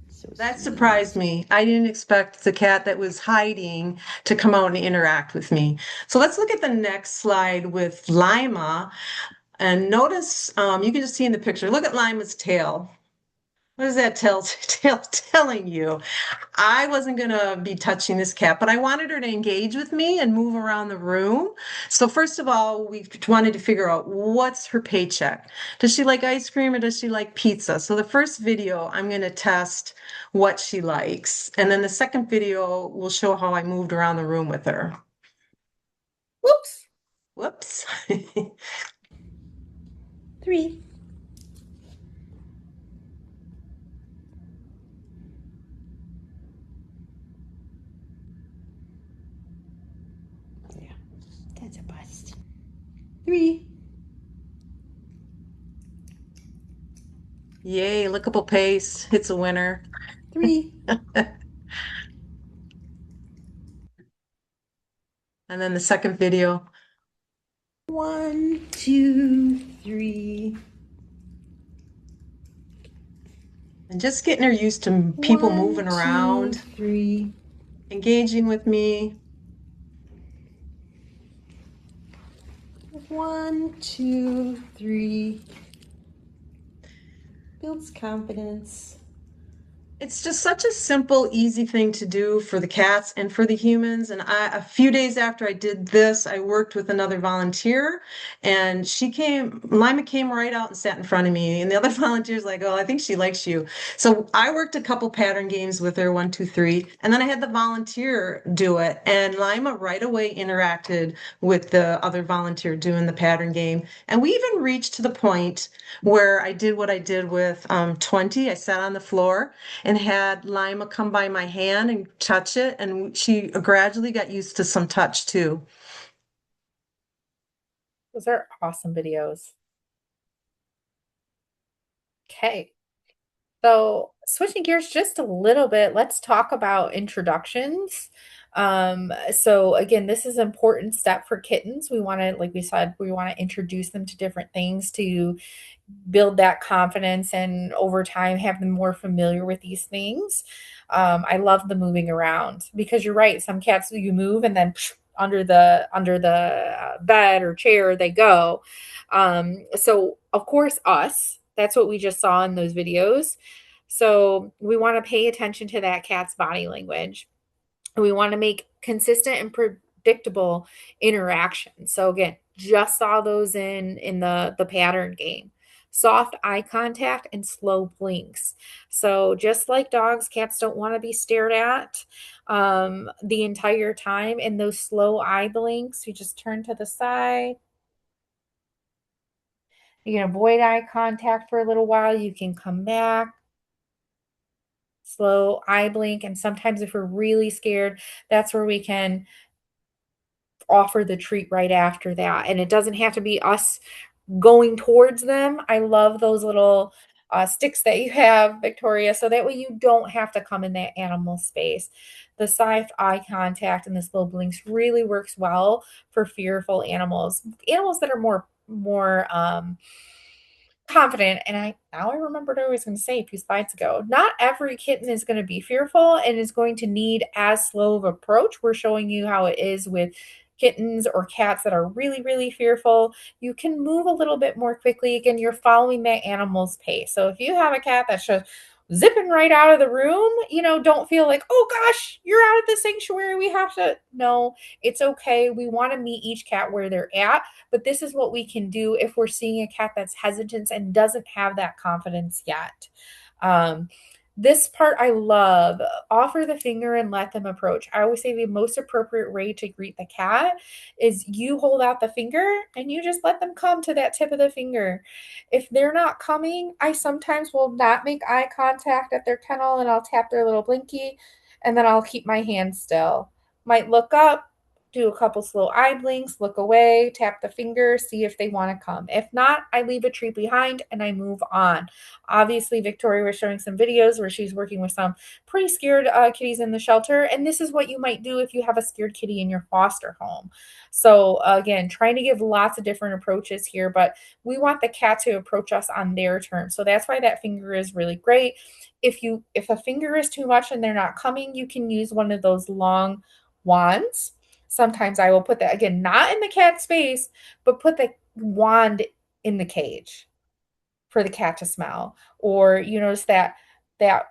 So That sweet. surprised me. I didn't expect the cat that was hiding to come out and interact with me. So let's look at the next slide with Lima. And notice, you can just see in the picture, look at Lima's tail. What is that tail telling you? I wasn't going to be touching this cat, but I wanted her to engage with me and move around the room. So first of all, we wanted to figure out what's her paycheck. Does she like ice cream or does she like pizza? So the first video, I'm going to test what she likes. And then the second video will show how I moved around the room with her. Whoops. Whoops. 3. Yeah, that's a bust. 3. Yay, lookable pace. It's a winner. 3. And then the second video. 1, 2, 3. And just getting her used to people 1, moving 2, around, 3. engaging with me. 1, 2, 3. Builds confidence. It's just such a simple, easy thing to do for the cats and for the humans. And a few days after I did this, I worked with another volunteer and Lima came right out and sat in front of me. And the other volunteer's like, oh, I think she likes you. So I worked a couple pattern games with her, 1, 2, 3. And then I had the volunteer do it. And Lima right away interacted with the other volunteer doing the pattern game. And we even reached to the point where I did what I did with 20. I sat on the floor and had Lima come by my hand and touch it. And she gradually got used to some touch too. Those are awesome videos. Okay. So switching gears just a little bit, let's talk about introductions. So again, this is an important step for kittens. We want to, like we said, we want to introduce them to different things to build that confidence and over time have them more familiar with these things. I love the moving around because you're right. Some cats you move and then under the bed or chair they go. So of course that's what we just saw in those videos. So we want to pay attention to that cat's body language. We want to make consistent and predictable interaction. So again, just saw those in the pattern game. Soft eye contact and slow blinks. So just like dogs, cats don't want to be stared at the entire time. And those slow eye blinks, you just turn to the side. You can avoid eye contact for a little while. You can come back, slow eye blink. And sometimes if we're really scared, that's where we can offer the treat right after that. And it doesn't have to be us going towards them. I love those little sticks that you have, Victoria, so that way you don't have to come in that animal space. The soft eye contact and the slow blinks really works well for fearful animals, animals that are more confident. And I remembered what I was going to say a few slides ago. Not every kitten is going to be fearful and is going to need as slow of approach. We're showing you how it is with kittens or cats that are really, really fearful. You can move a little bit more quickly. Again, you're following that animal's pace. So if you have a cat that's just zipping right out of the room, don't feel like, oh gosh, you're out of the sanctuary. We have to. No, it's okay. We want to meet each cat where they're at, but this is what we can do if we're seeing a cat that's hesitant and doesn't have that confidence yet. Um, this part I love. Offer the finger and let them approach. I always say the most appropriate way to greet the cat is you hold out the finger and you just let them come to that tip of the finger. If they're not coming, I sometimes will not make eye contact at their kennel and I'll tap their little blinky and then I'll keep my hand still. Might look up, do a couple slow eye blinks, look away, tap the finger, see if they want to come. If not, I leave a treat behind and I move on. Obviously, Victoria was showing some videos where she's working with some pretty scared kitties in the shelter. And this is what you might do if you have a scared kitty in your foster home. So again, trying to give lots of different approaches here, but we want the cat to approach us on their terms. So that's why that finger is really great. If a finger is too much and they're not coming, you can use one of those long wands. Sometimes I will put that, again, not in the cat's face, but put the wand in the cage for the cat to smell. Or you notice that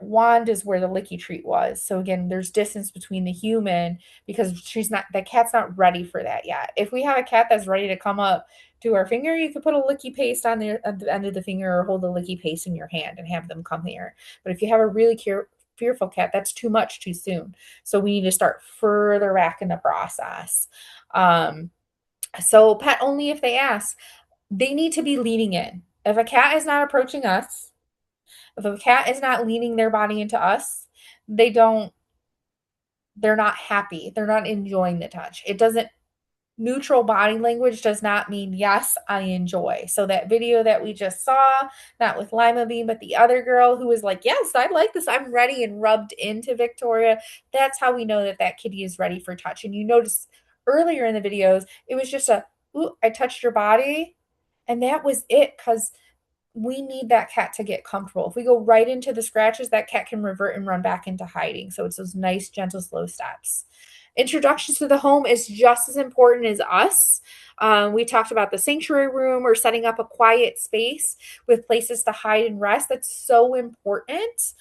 wand is where the licky treat was. So again, there's distance between the human because the cat's not ready for that yet. If we have a cat that's ready to come up to our finger, you could put a licky paste at the end of the finger or hold the licky paste in your hand and have them come here. But if you have a really fearful cat, that's too much too soon. So we need to start further back in the process. So pet only if they ask. They need to be leaning in. If a cat is not approaching us, if a cat is not leaning their body into us, they don't, they're not happy. They're not enjoying the touch. It doesn't, neutral body language does not mean yes, I enjoy. So that video that we just saw, not with Lima Bean, but the other girl who was like, yes, I like this, I'm ready, and rubbed into Victoria, that's how we know that that kitty is ready for touch. And you notice earlier in the videos, it was just ooh, I touched your body. And that was it, because we need that cat to get comfortable. If we go right into the scratches, that cat can revert and run back into hiding. So it's those nice, gentle, slow steps. Introductions to the home is just as important as us. We talked about the sanctuary room or setting up a quiet space with places to hide and rest. That's so important.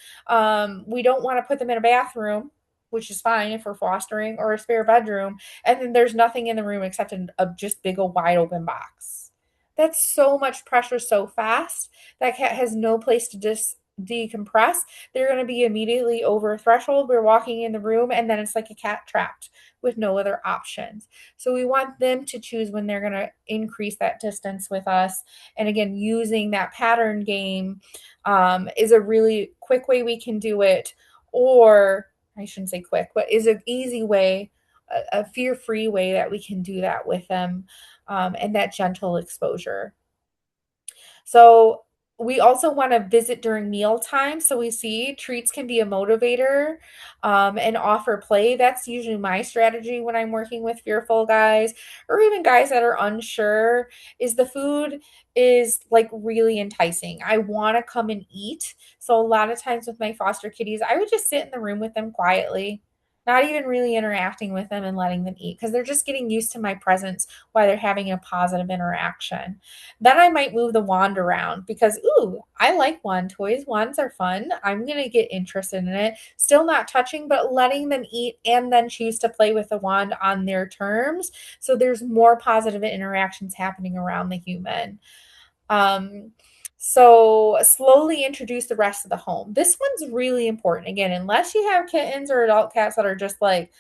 We don't want to put them in a bathroom, which is fine if we're fostering, or a spare bedroom, and then there's nothing in the room except a just big old wide open box. That's so much pressure so fast. That cat has no place to decompress. They're going to be immediately over a threshold. We're walking in the room and then it's like a cat trapped with no other options. So we want them to choose when they're going to increase that distance with us. And again, using that pattern game is a really quick way we can do it. Or I shouldn't say quick, but is an easy way, a fear-free way that we can do that with them, and that gentle exposure. So we also want to visit during meal time. So we see treats can be a motivator, and offer play. That's usually my strategy when I'm working with fearful guys or even guys that are unsure, is the food is like really enticing. I want to come and eat. So a lot of times with my foster kitties, I would just sit in the room with them quietly. not even really interacting with them and letting them eat because they're just getting used to my presence while they're having a positive interaction. Then I might move the wand around because, ooh, I like wand toys. Wands are fun. I'm going to get interested in it. Still not touching, but letting them eat and then choose to play with the wand on their terms. So there's more positive interactions happening around the human. Um, so slowly introduce the rest of the home. This one's really important. Again, unless you have kittens or adult cats that are just like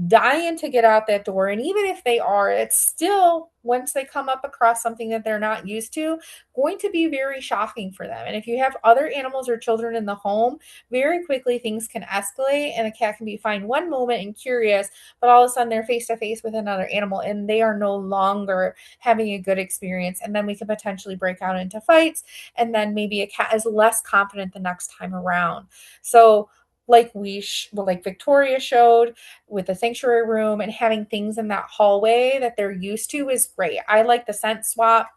dying to get out that door. And even if they are, it's still, once they come up across something that they're not used to, going to be very shocking for them. And if you have other animals or children in the home, very quickly things can escalate and a cat can be fine one moment and curious, but all of a sudden they're face to face with another animal and they are no longer having a good experience. And then we can potentially break out into fights. And then maybe a cat is less confident the next time around. So, like Victoria showed with the sanctuary room and having things in that hallway that they're used to is great. I like the scent swap.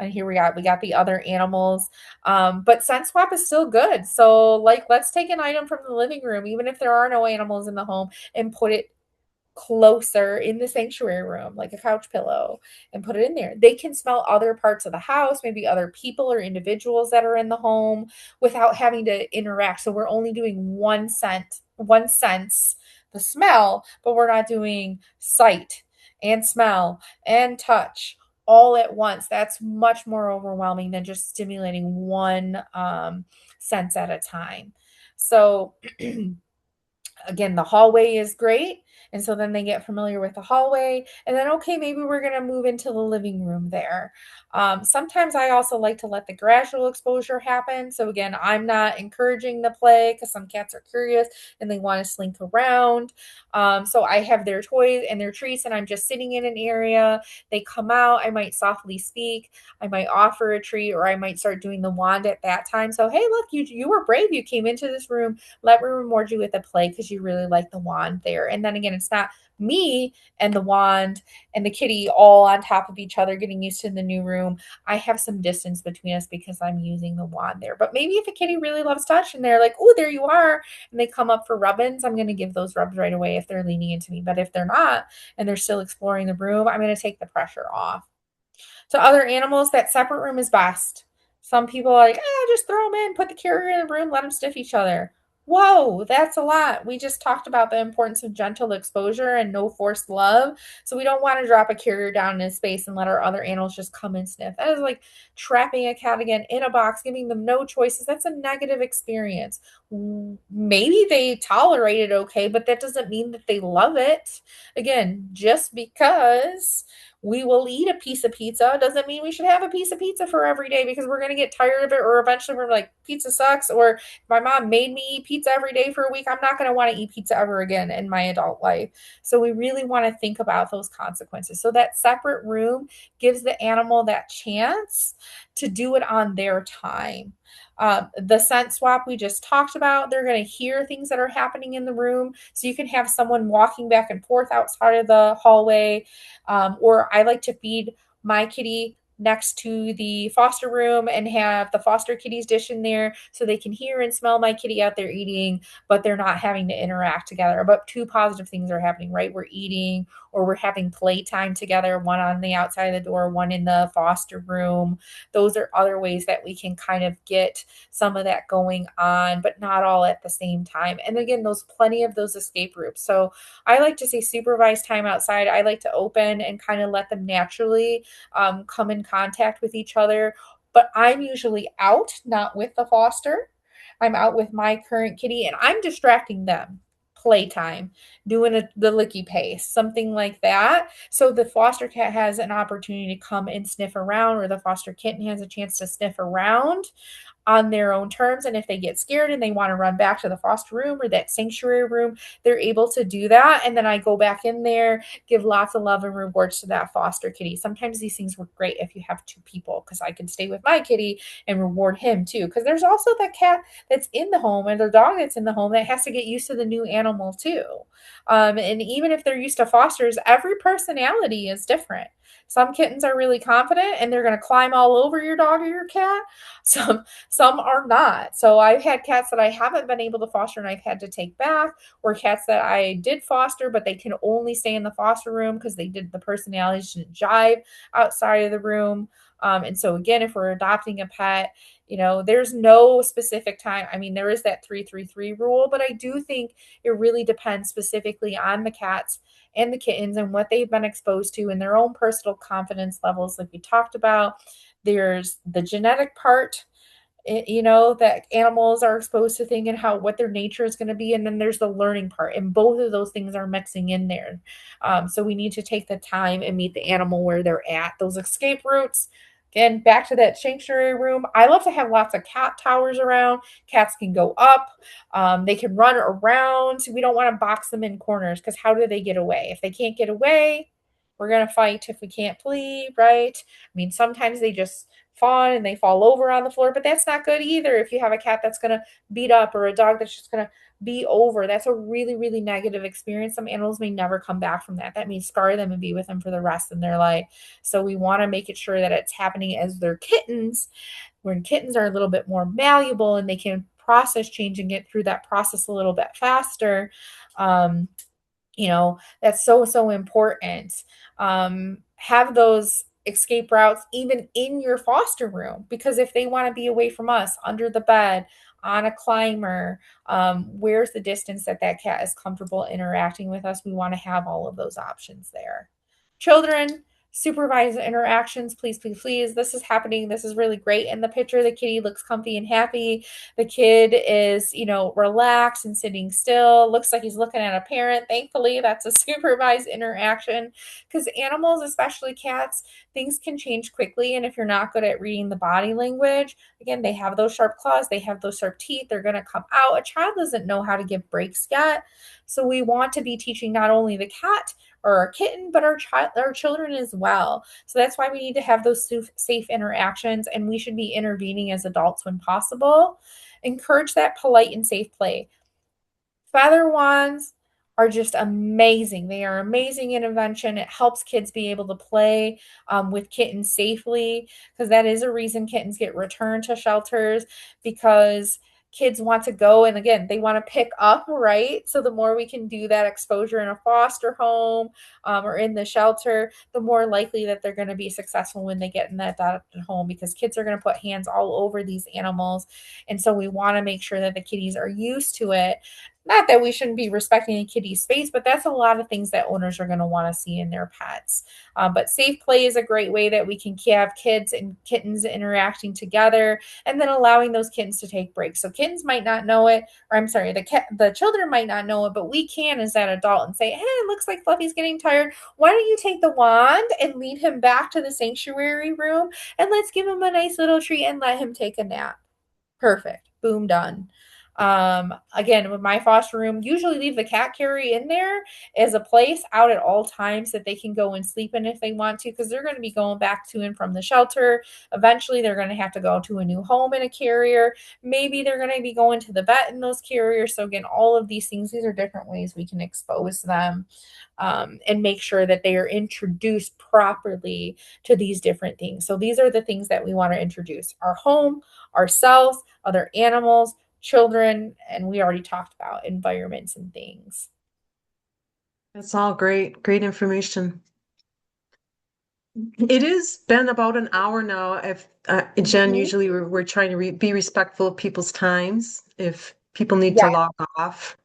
And here we got the other animals. But scent swap is still good. So like let's take an item from the living room, even if there are no animals in the home, and put it closer in the sanctuary room, like a couch pillow, and put it in there. They can smell other parts of the house, maybe other people or individuals that are in the home without having to interact. So we're only doing one sense, the smell, but we're not doing sight and smell and touch all at once. That's much more overwhelming than just stimulating one sense at a time. So again, the hallway is great. And so then they get familiar with the hallway. And then, okay, maybe we're going to move into the living room there. Sometimes I also like to let the gradual exposure happen. So, again, I'm not encouraging the play because some cats are curious and they want to slink around. So I have their toys and their treats, and I'm just sitting in an area. They come out. I might softly speak. I might offer a treat, or I might start doing the wand at that time. So, hey, look, you were brave. You came into this room. Let me reward you with a play because you really like the wand there. And then again, it's not me and the wand and the kitty all on top of each other getting used to the new room. I have some distance between us because I'm using the wand there. But maybe if a kitty really loves touch and they're like, oh, there you are, and they come up for rub-ins, I'm going to give those rubs right away if they're leaning into me. But if they're not and they're still exploring the room, I'm going to take the pressure off. To other animals, that separate room is best. Some people are like, just throw them in, put the carrier in the room, let them sniff each other. Whoa, that's a lot. We just talked about the importance of gentle exposure and no forced love. So we don't want to drop a carrier down in his space and let our other animals just come and sniff. That is like trapping a cat again in a box, giving them no choices. That's a negative experience. Maybe they tolerate it okay, but that doesn't mean that they love it. Again, just because we will eat a piece of pizza doesn't mean we should have a piece of pizza for every day because we're going to get tired of it, or eventually we're like, pizza sucks, or if my mom made me eat pizza every day for a week, I'm not going to want to eat pizza ever again in my adult life. So we really want to think about those consequences. So that separate room gives the animal that chance to do it on their time. The scent swap we just talked about, they're going to hear things that are happening in the room. So you can have someone walking back and forth outside of the hallway. Or I like to feed my kitty next to the foster room and have the foster kitties dish in there so they can hear and smell my kitty out there eating, but they're not having to interact together. But two positive things are happening, right? We're eating or we're having playtime together, one on the outside of the door, one in the foster room. Those are other ways that we can kind of get some of that going on, but not all at the same time. And again, those plenty of those escape routes. So I like to say supervised time outside. I like to open and kind of let them naturally come in contact with each other. But I'm usually out, not with the foster. I'm out with my current kitty and I'm distracting them. Playtime, doing the licky pace, something like that. So the foster cat has an opportunity to come and sniff around, or the foster kitten has a chance to sniff around on their own terms. And if they get scared and they want to run back to the foster room or that sanctuary room, they're able to do that. And then I go back in there, give lots of love and rewards to that foster kitty. Sometimes these things work great if you have two people, because I can stay with my kitty and reward him too. Because there's also that cat that's in the home and the dog that's in the home that has to get used to the new animal too. And even if they're used to fosters, every personality is different. Some kittens are really confident and they're going to climb all over your dog or your cat. Some are not. So I've had cats that I haven't been able to foster and I've had to take back, or cats that I did foster, but they can only stay in the foster room because the personalities didn't jive outside of the room. And so again, if we're adopting a pet, there's no specific time. I mean, there is that 333 rule, but I do think it really depends specifically on the cats and the kittens and what they've been exposed to and their own personal confidence levels, like we talked about. There's the genetic part, that animals are exposed to things and what their nature is going to be. And then there's the learning part, and both of those things are mixing in there. So we need to take the time and meet the animal where they're at. Those escape routes, again, back to that sanctuary room. I love to have lots of cat towers around. Cats can go up. They can run around. We don't want to box them in corners, because how do they get away? If they can't get away, we're going to fight if we can't flee, right? I mean, sometimes they just fawn and they fall over on the floor, but that's not good either. If you have a cat that's going to beat up, or a dog that's just going to be over, that's a really, really negative experience. Some animals may never come back from that. That may scar them and be with them for the rest of their life. So we want to make it sure that it's happening as they're kittens, when kittens are a little bit more malleable and they can process change and get through that process a little bit faster. Um, that's so, so important. Have those escape routes even in your foster room, because if they want to be away from us, under the bed, on a climber, where's the distance that cat is comfortable interacting with us? We want to have all of those options there. Children, supervise interactions, please, please, please. This is happening. This is really great. In the picture, the kitty looks comfy and happy. The kid is, relaxed and sitting still. Looks like he's looking at a parent. Thankfully, that's a supervised interaction, because animals, especially cats, things can change quickly. And if you're not good at reading the body language, again, they have those sharp claws, they have those sharp teeth, they're going to come out. A child doesn't know how to give breaks yet. So we want to be teaching not only the cat or our kitten, but our children as well. So that's why we need to have those safe interactions, and we should be intervening as adults when possible. Encourage that polite and safe play. Feather wands are just amazing. They are amazing intervention. It helps kids be able to play with kittens safely, because that is a reason kittens get returned to shelters, because kids want to go, and again, they want to pick up, right? So the more we can do that exposure in a foster home, or in the shelter, the more likely that they're going to be successful when they get in that adopted home, because kids are going to put hands all over these animals. And so we want to make sure that the kitties are used to it. Not that we shouldn't be respecting a kitty's space, but that's a lot of things that owners are going to want to see in their pets. But safe play is a great way that we can have kids and kittens interacting together, and then allowing those kittens to take breaks. So kittens might not know it, or I'm sorry, the children might not know it, but we can, as that adult, and say, hey, it looks like Fluffy's getting tired. Why don't you take the wand and lead him back to the sanctuary room, and let's give him a nice little treat and let him take a nap. Perfect. Boom, done. Again, with my foster room, usually leave the cat carry in there as a place out at all times that they can go and sleep in if they want to, because they're going to be going back to and from the shelter. Eventually, they're going to have to go to a new home in a carrier. Maybe they're going to be going to the vet in those carriers. So again, all of these things, these are different ways we can expose them, and make sure that they are introduced properly to these different things. So these are the things that we want to introduce: our home, ourselves, other animals, children, and we already talked about environments and things. That's all great, great information. It has been about an hour now. If Jen, Mhm. usually we're trying to be respectful of people's times. If people need Yeah. to log off,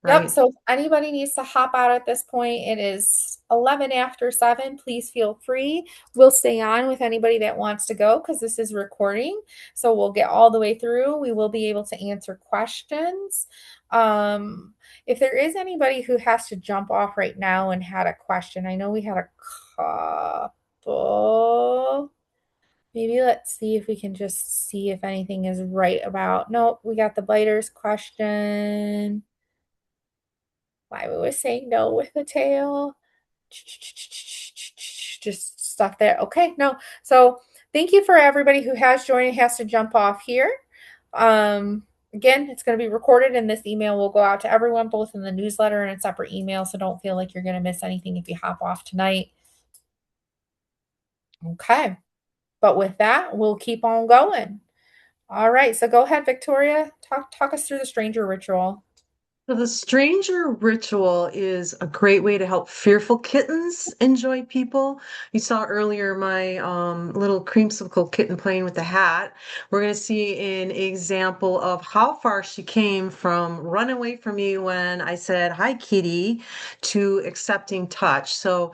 Yep. right? So if anybody needs to hop out at this point, it is 11 after 7. Please feel free. We'll stay on with anybody that wants to go, because this is recording. So we'll get all the way through. We will be able to answer questions. If there is anybody who has to jump off right now and had a question, I know we had a couple. Maybe let's see if we can just see if anything is right about. Nope, we got the biters question. Why we was saying no with the tail. Just stuff there. Okay, no. So thank you for everybody who has joined and has to jump off here. Again, it's going to be recorded, and this email will go out to everyone, both in the newsletter and a separate email. So don't feel like you're going to miss anything if you hop off tonight. Okay. But with that, we'll keep on going. All right. So go ahead, Victoria. Talk us through the stranger ritual. So the stranger ritual is a great way to help fearful kittens enjoy people. You saw earlier my little creamsicle kitten playing with the hat. We're going to see an example of how far she came from run away from me when I said, "Hi, kitty," to accepting touch. So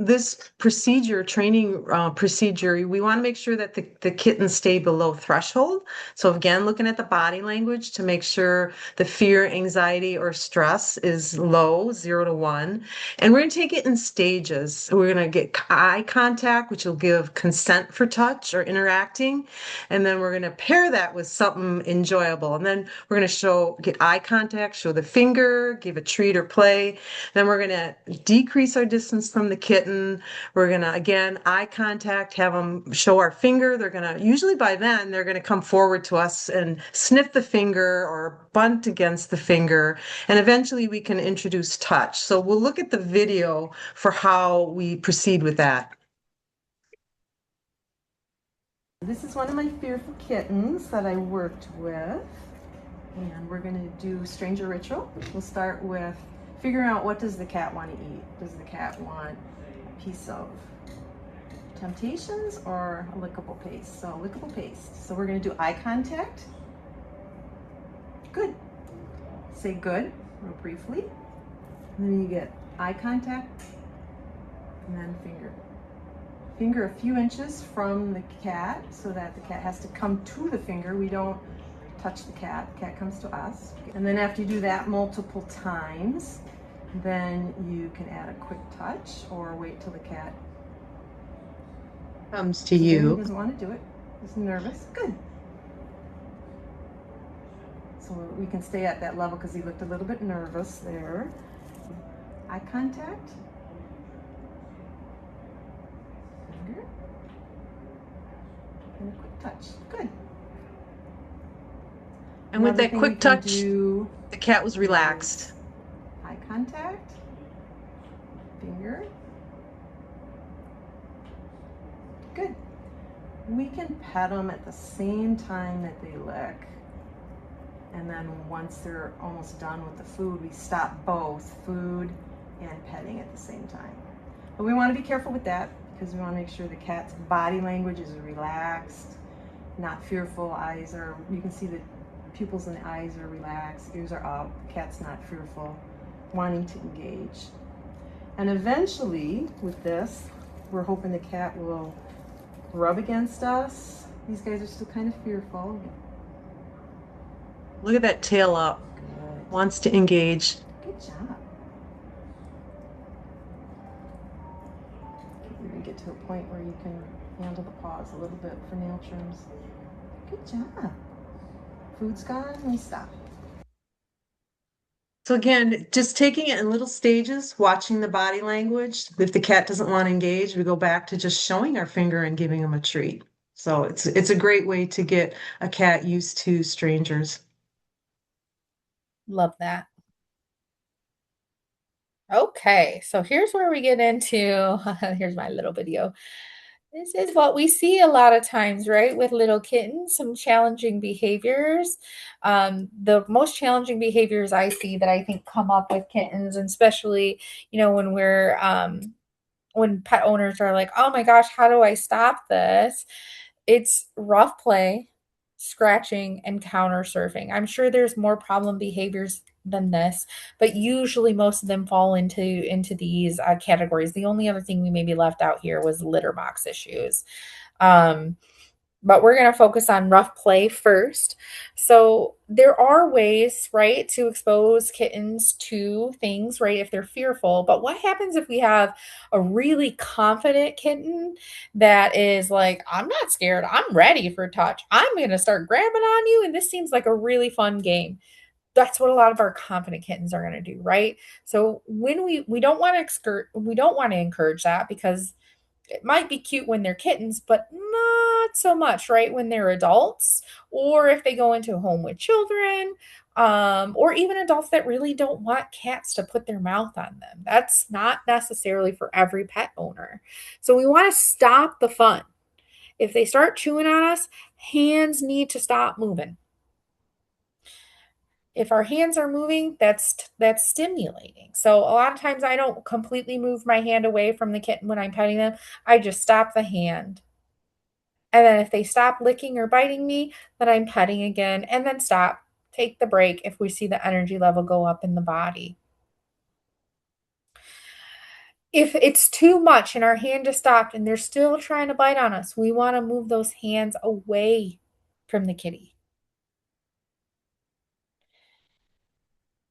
this procedure, training procedure, we want to make sure that the kittens stay below threshold. So again, looking at the body language to make sure the fear, anxiety, or stress is low, 0 to 1. And we're going to take it in stages. So we're going to get eye contact, which will give consent for touch or interacting. And then we're going to pair that with something enjoyable. And then we're going to get eye contact, show the finger, give a treat or play. Then we're going to decrease our distance from the kitten. We're going to, again, eye contact, have them show our finger. They're going to, usually by then, they're going to come forward to us and sniff the finger or bunt against the finger. And eventually we can introduce touch. So we'll look at the video for how we proceed with that. This is one of my fearful kittens that I worked with. And we're going to do stranger ritual. We'll start with figuring out, what does the cat want to eat? Does the cat want a piece of Temptations or a lickable paste? So lickable paste. So we're going to do eye contact. Good. Say good real briefly. And then you get eye contact and then finger. Finger a few inches from the cat so that the cat has to come to the finger. We don't touch the cat comes to us. And then after you do that multiple times, then you can add a quick touch or wait till the cat Comes to He you. doesn't want to do it. He's nervous. Good. So we can stay at that level because he looked a little bit nervous there. Eye contact. Finger. And a quick touch. Good. And with that quick touch, the cat was relaxed. Eye contact. Finger. Good. We can pet them at the same time that they lick. And then once they're almost done with the food, we stop both food and petting at the same time. But we want to be careful with that because we want to make sure the cat's body language is relaxed, not fearful. Eyes are, you can see the pupils in the eyes are relaxed, ears are up, the cat's not fearful, wanting to engage. And eventually with this, we're hoping the cat will rub against us. These guys are still kind of fearful. Look at that tail up. Good. Wants to engage. Good job. You can get to a point where you can handle the paws a little bit for nail trims. Good job. Food's gone, we stop. So again, just taking it in little stages, watching the body language. If the cat doesn't want to engage, we go back to just showing our finger and giving them a treat. So it's a great way to get a cat used to strangers. Love that. Okay, so here's where we get into, here's my little video. This is what we see a lot of times, right? With little kittens, some challenging behaviors. The most challenging behaviors I see that I think come up with kittens, and especially, when pet owners are like, oh my gosh, how do I stop this? It's rough play, scratching, and counter surfing. I'm sure there's more problem behaviors than this, but usually most of them fall into these categories. The only other thing we maybe left out here was litter box issues. Um, but we're going to focus on rough play first. So there are ways, right, to expose kittens to things, right, if they're fearful. But what happens if we have a really confident kitten that is like, I'm not scared, I'm ready for touch, I'm going to start grabbing on you, and this seems like a really fun game? That's what a lot of our confident kittens are going to do, right? So when we don't want to encourage that, because it might be cute when they're kittens, but not so much, right? When they're adults or if they go into a home with children. or even adults that really don't want cats to put their mouth on them. That's not necessarily for every pet owner. So we want to stop the fun. If they start chewing on us, hands need to stop moving. If our hands are moving, that's stimulating. So a lot of times I don't completely move my hand away from the kitten when I'm petting them. I just stop the hand. And then if they stop licking or biting me, then I'm petting again and then stop. Take the break if we see the energy level go up in the body. If it's too much and our hand just stopped and they're still trying to bite on us, we want to move those hands away from the kitty.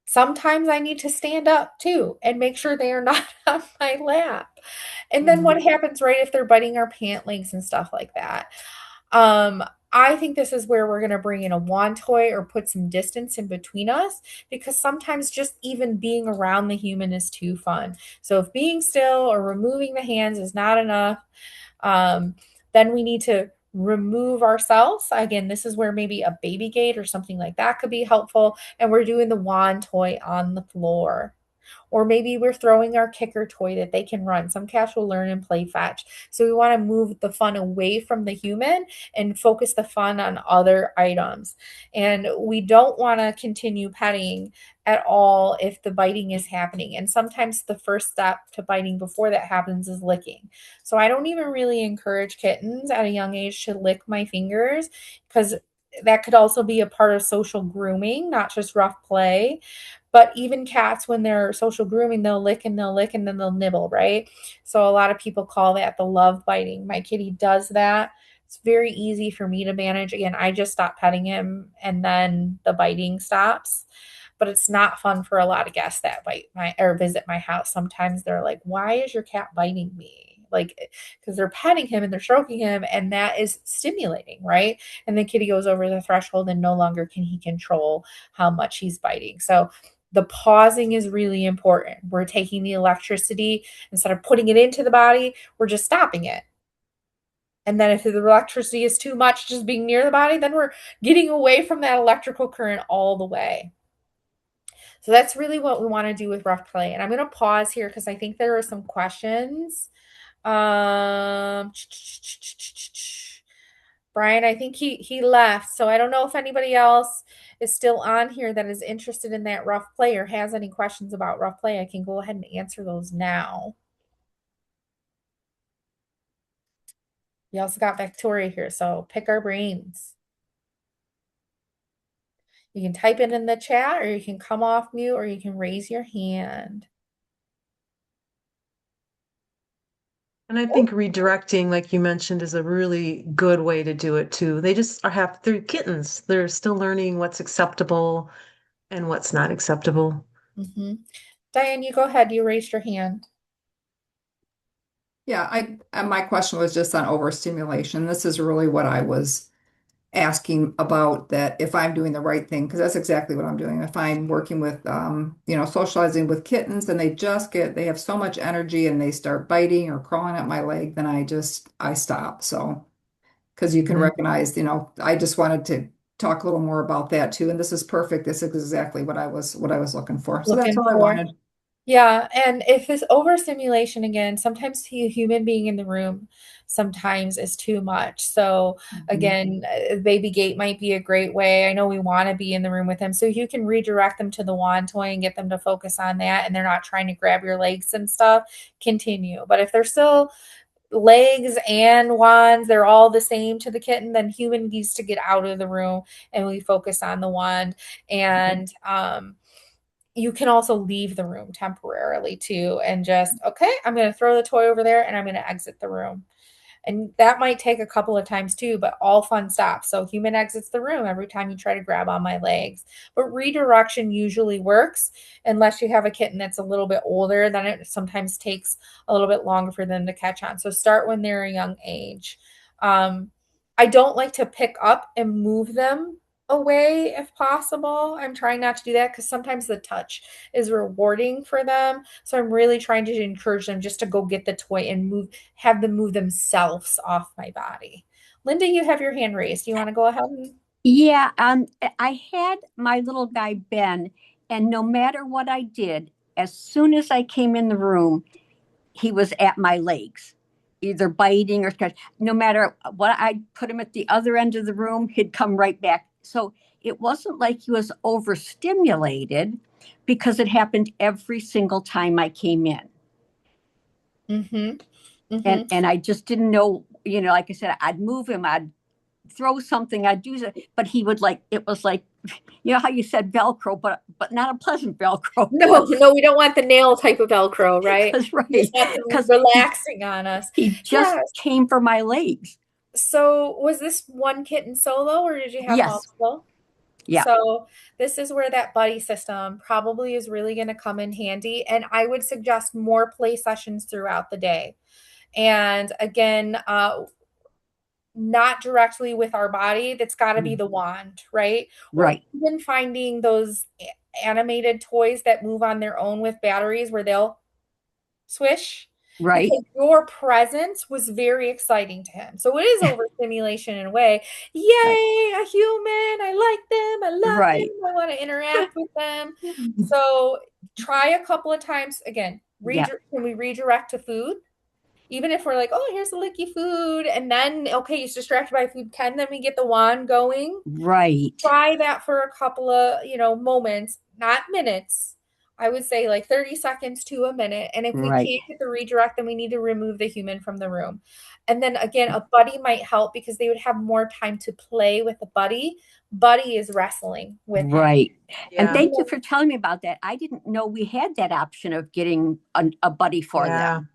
Sometimes I need to stand up too and make sure they are not on my lap. And then Mhm. what happens, right, if they're biting our pant legs and stuff like that? Um, I think this is where we're going to bring in a wand toy or put some distance in between us because sometimes just even being around the human is too fun. So if being still or removing the hands is not enough, um, then we need to remove ourselves. Again, this is where maybe a baby gate or something like that could be helpful. And we're doing the wand toy on the floor. Or maybe we're throwing our kicker toy that they can run. Some cats will learn and play fetch. So we want to move the fun away from the human and focus the fun on other items. And we don't want to continue petting at all if the biting is happening. And sometimes the first step to biting before that happens is licking. So I don't even really encourage kittens at a young age to lick my fingers because that could also be a part of social grooming, not just rough play. But even cats, when they're social grooming, they'll lick and they'll lick and then they'll nibble, right? So a lot of people call that the love biting. My kitty does that. It's very easy for me to manage. Again, I just stop petting him and then the biting stops. But it's not fun for a lot of guests that bite my or visit my house. Sometimes they're like, "Why is your cat biting me?" Like, because they're petting him and they're stroking him, and that is stimulating, right? And the kitty goes over the threshold and no longer can he control how much he's biting. So the pausing is really important. We're taking the electricity, instead of putting it into the body, we're just stopping it. And then if the electricity is too much just being near the body, then we're getting away from that electrical current all the way. So that's really what we want to do with rough play. And I'm going to pause here because I think there are some questions. Um, Brian, I think he left. So I don't know if anybody else is still on here that is interested in that rough play or has any questions about rough play. I can go ahead and answer those now. We also got Victoria here, so pick our brains. You can type it in the chat, or you can come off mute, or you can raise your hand. And I think redirecting, like you mentioned, is a really good way to do it too. They just they're kittens. They're still learning what's acceptable and what's not acceptable. Mm-hmm. Diane, you go ahead. You raised your hand. Yeah, my question was just on overstimulation. This is really what I was asking about, that if I'm doing the right thing, because that's exactly what I'm doing. If I'm working with socializing with kittens and they have so much energy and they start biting or crawling at my leg, then I stop. So because you can Mhm. recognize, I just wanted to talk a little more about that too. And this is perfect. This is exactly what I was looking for. So that's Looking all I for. wanted. Yeah, and if it's overstimulation again, sometimes a human being in the room sometimes is too much. So Mhm. again, baby gate might be a great way. I know we want to be in the room with them, so you can redirect them to the wand toy and get them to focus on that, and they're not trying to grab your legs and stuff. Continue, but if they're still legs and wands, they're all the same to the kitten, then human needs to get out of the room and we focus on the wand. And you can also leave the room temporarily too and just, okay, I'm going to throw the toy over there and I'm going to exit the room. And that might take a couple of times too, but all fun stops. So human exits the room every time you try to grab on my legs. But redirection usually works unless you have a kitten that's a little bit older, then it sometimes takes a little bit longer for them to catch on. So start when they're a young age. Um, I don't like to pick up and move them away if possible. I'm trying not to do that because sometimes the touch is rewarding for them. So I'm really trying to encourage them just to go get the toy and have them move themselves off my body. Linda, you have your hand raised. Do you want to go ahead? Yeah, I had my little guy Ben, and no matter what I did, as soon as I came in the room, he was at my legs, either biting or scratch. No matter what I put him at the other end of the room, he'd come right back. So it wasn't like he was overstimulated because it happened every single time I came in. Mm-hmm. And Mm-hmm. and I just didn't know, like I said, I'd move him, I'd throw something, I'd do that, but he would like it was like, how you said Velcro, but not a pleasant Velcro. It No, was no, we don't want the nail type of Velcro, right? because We just right, want them because relaxing on us. he just Yes. came for my legs. So was this one kitten solo or did you have Yes, multiple? yeah, So this is where that buddy system probably is really going to come in handy. And I would suggest more play sessions throughout the day. And again, not directly with our body. That's got to be the wand, right? Or right, even finding those animated toys that move on their own with batteries where they'll swish, right, because your presence was very exciting to him. So it is overstimulation in a way. right, Yay, a human. I like them. I love right. them. I want to interact with them. So try a couple of times. Again, Yeah, can we redirect to food? Even if we're like, oh, here's the licky food, and then okay, he's distracted by food. Can then we get the wand going? right, Try that for a couple of moments, not minutes. I would say like 30 seconds to a minute. And if we right. can't get the redirect, then we need to remove the human from the room. And then again, a buddy might help because they would have more time to play with the buddy. Buddy is wrestling with him. Right. And Yeah, thank you for telling me about that. I didn't know we had that option of getting a buddy for yeah. them.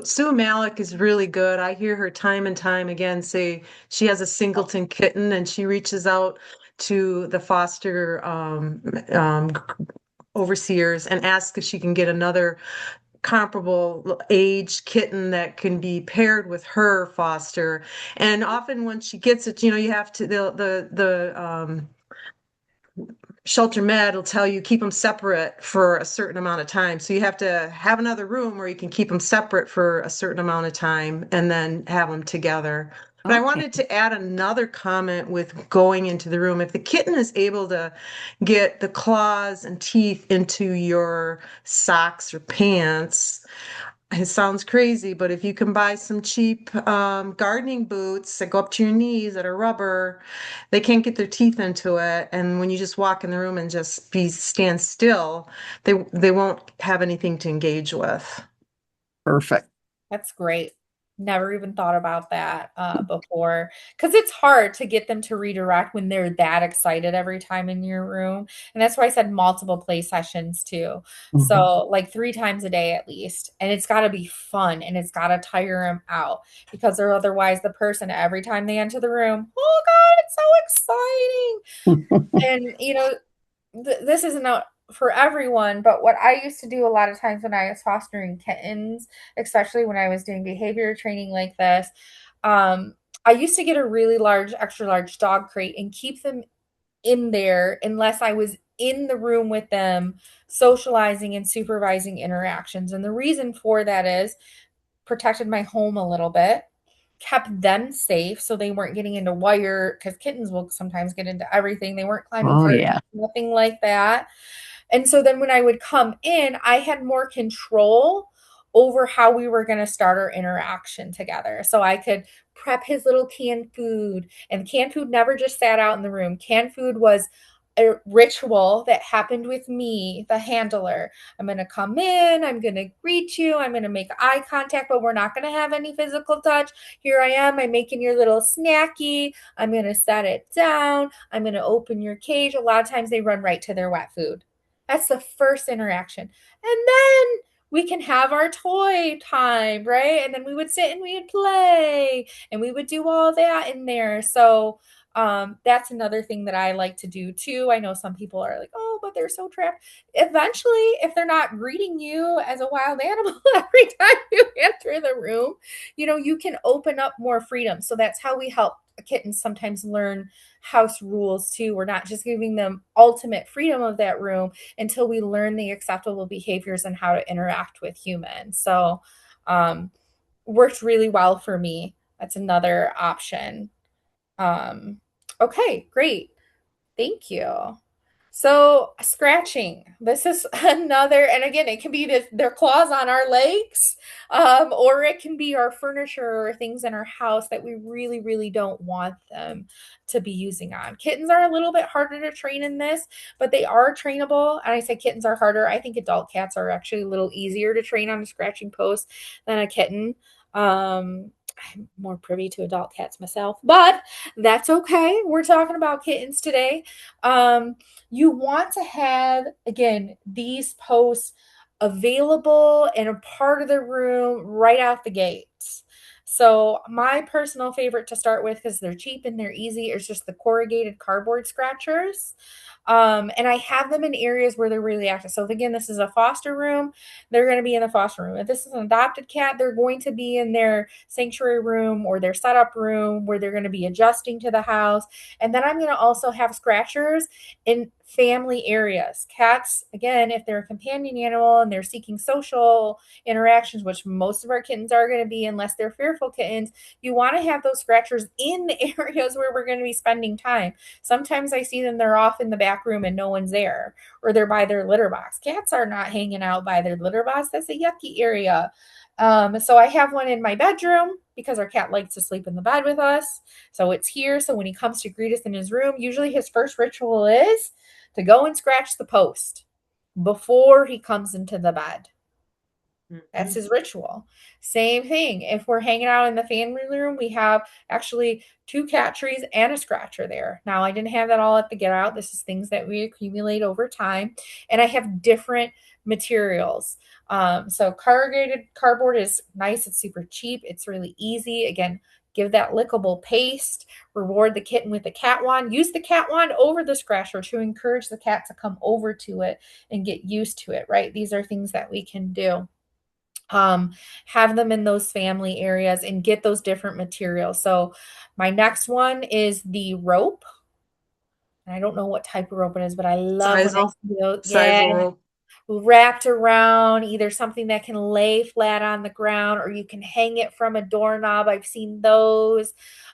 Sue Malik is really good. I hear her time and time again say she has a singleton kitten and she reaches out to the foster overseers and asks if she can get another comparable age kitten that can be paired with her foster. And often when she gets it, you have to the shelter med will tell you keep them separate for a certain amount of time. So you have to have another room where you can keep them separate for a certain amount of time and then have them together. But I Okay. wanted to add another comment with going into the room. If the kitten is able to get the claws and teeth into your socks or pants, it sounds crazy, but if you can buy some cheap gardening boots that go up to your knees that are rubber, they can't get their teeth into it. And when you just walk in the room and just stand still, they won't have anything to engage with. Perfect. That's great. Never even thought about that before because it's hard to get them to redirect when they're that excited every time in your room. And that's why I said multiple play sessions too. Mhm. So, like 3 times a day at least. And it's got to be fun and it's got to tire them out because they're otherwise the person every time they enter the room, oh God, it's so exciting. And, this isn't for everyone, but what I used to do a lot of times when I was fostering kittens, especially when I was doing behavior training like this, I used to get a really large, extra large dog crate and keep them in there unless I was in the room with them, socializing and supervising interactions. And the reason for that is protected my home a little bit, kept them safe so they weren't getting into wire because kittens will sometimes get into everything. They weren't climbing Oh, curtains, yeah. nothing like that. And so then when I would come in, I had more control over how we were going to start our interaction together. So I could prep his little canned food, and canned food never just sat out in the room. Canned food was a ritual that happened with me, the handler. I'm going to come in, I'm going to greet you, I'm going to make eye contact, but we're not going to have any physical touch. Here I am, I'm making your little snacky. I'm going to set it down. I'm going to open your cage. A lot of times they run right to their wet food. That's the first interaction. And then we can have our toy time, right? And then we would sit and we would play and we would do all that in there. So that's another thing that I like to do too. I know some people are like, oh, but they're so trapped. Eventually, if they're not greeting you as a wild animal every time you enter the room, you can open up more freedom. So that's how we help kittens sometimes learn house rules too. We're not just giving them ultimate freedom of that room until we learn the acceptable behaviors and how to interact with humans. So, worked really well for me. That's another option. Um, Okay, great. Thank you. So scratching, this is another, and again, it can be their claws on our legs, or it can be our furniture or things in our house that we really, really don't want them to be using on. Kittens are a little bit harder to train in this, but they are trainable. And I say kittens are harder. I think adult cats are actually a little easier to train on a scratching post than a kitten. I'm more privy to adult cats myself, but that's okay. We're talking about kittens today. You want to have, again, these posts available in a part of the room right out the gates. So my personal favorite to start with, because they're cheap and they're easy, is just the corrugated cardboard scratchers. And I have them in areas where they're really active. So if, again, this is a foster room, they're going to be in the foster room. If this is an adopted cat, they're going to be in their sanctuary room or their setup room where they're going to be adjusting to the house. And then I'm going to also have scratchers in family areas. Cats, again, if they're a companion animal and they're seeking social interactions, which most of our kittens are going to be, unless they're fearful kittens, you want to have those scratchers in the areas where we're going to be spending time. Sometimes I see them, they're off in the back room and no one's there, or they're by their litter box. Cats are not hanging out by their litter box. That's a yucky area. So I have one in my bedroom because our cat likes to sleep in the bed with us. So it's here. So when he comes to greet us in his room, usually his first ritual is to go and scratch the post before he comes into the bed. That's his ritual. Same thing. If we're hanging out in the family room, we have actually 2 cat trees and a scratcher there. Now, I didn't have that all at the get out. This is things that we accumulate over time. And I have different materials. So corrugated cardboard is nice. It's super cheap. It's really easy. Again, give that lickable paste. Reward the kitten with the cat wand. Use the cat wand over the scratcher to encourage the cat to come over to it and get used to it, right? These are things that we can do. Have them in those family areas and get those different materials. So my next one is the rope. And I don't know what type of rope it is, but I love when I Sisal, see those. Yeah, sisal rope. wrapped around either something that can lay flat on the ground or you can hang it from a doorknob. I've seen those.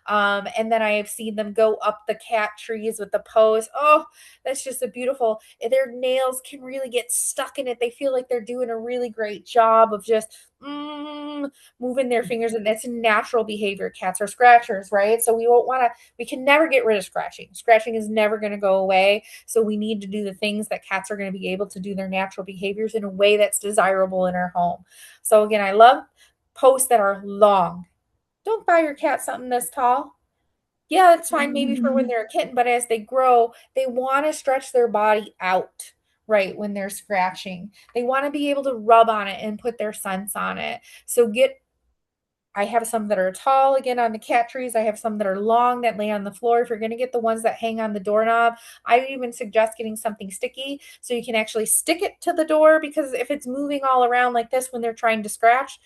And then I have seen them go up the cat trees with the post. Oh, that's just a beautiful. Their nails can really get stuck in it. They feel like they're doing a really great job of just moving their fingers, and that's natural behavior. Cats are scratchers, right? So we won't want to. We can never get rid of scratching. Scratching is never going to go away. So we need to do the things that cats are going to be able to do their natural behaviors in a way that's desirable in our home. So again, I love posts that are long. Don't buy your cat something this tall. Yeah, it's fine maybe for when they're a kitten, but as they grow, they want to stretch their body out, right? When they're scratching, they want to be able to rub on it and put their scents on it. So I have some that are tall, again, on the cat trees. I have some that are long that lay on the floor. If you're going to get the ones that hang on the doorknob, I even suggest getting something sticky so you can actually stick it to the door, because if it's moving all around like this when they're trying to scratch,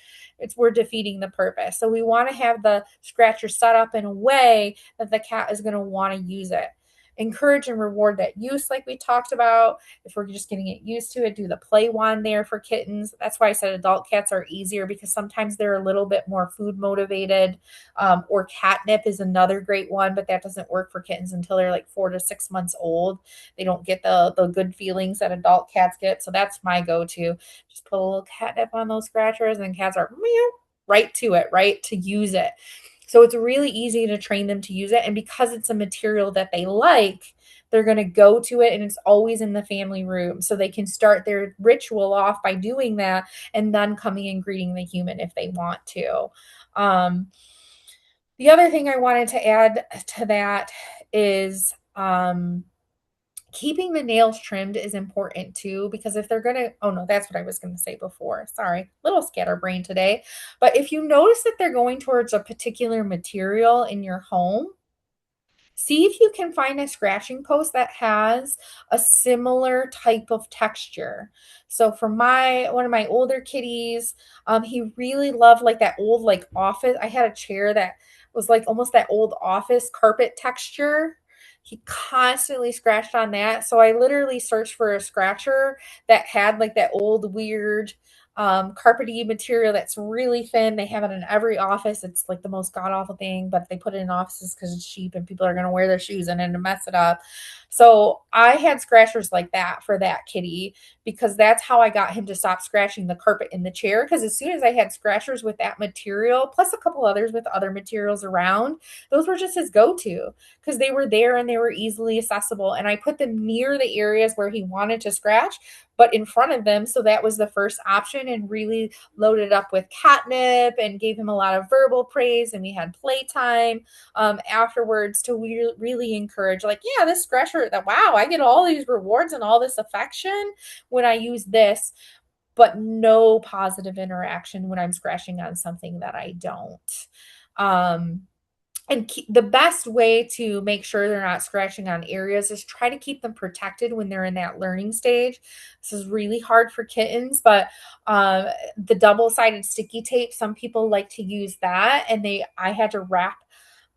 we're defeating the purpose. So we want to have the scratcher set up in a way that the cat is going to want to use it. Encourage and reward that use, like we talked about. If we're just getting it used to it, do the play wand there for kittens. That's why I said adult cats are easier, because sometimes they're a little bit more food motivated. Or catnip is another great one, but that doesn't work for kittens until they're like 4 to 6 months old. They don't get the good feelings that adult cats get. So that's my go-to. Just put a little catnip on those scratchers, and cats are right to it, right to use it. So it's really easy to train them to use it. And because it's a material that they like, they're going to go to it, and it's always in the family room. So they can start their ritual off by doing that and then coming and greeting the human if they want to. Um, the other thing I wanted to add to that is keeping the nails trimmed is important too, because if they're going to, oh no, that's what I was going to say before. Sorry, little scatterbrain today. But if you notice that they're going towards a particular material in your home, see if you can find a scratching post that has a similar type of texture. So for one of my older kitties, he really loved like that old like office. I had a chair that was like almost that old office carpet texture. He constantly scratched on that. So I literally searched for a scratcher that had like that old weird carpety material that's really thin. They have it in every office. It's like the most god awful thing, but they put it in offices because it's cheap and people are going to wear their shoes in it and mess it up. So I had scratchers like that for that kitty because that's how I got him to stop scratching the carpet in the chair. Because as soon as I had scratchers with that material, plus a couple others with other materials around, those were just his go to because they were there and they were easily accessible. And I put them near the areas where he wanted to scratch, but in front of them. So that was the first option, and really loaded up with catnip and gave him a lot of verbal praise. And we had playtime afterwards to really encourage, like, yeah, this scratcher, that wow, I get all these rewards and all this affection when I use this, but no positive interaction when I'm scratching on something that I don't. Um, and the best way to make sure they're not scratching on areas is try to keep them protected when they're in that learning stage. This is really hard for kittens, but the double-sided sticky tape, some people like to use that, and I had to wrap.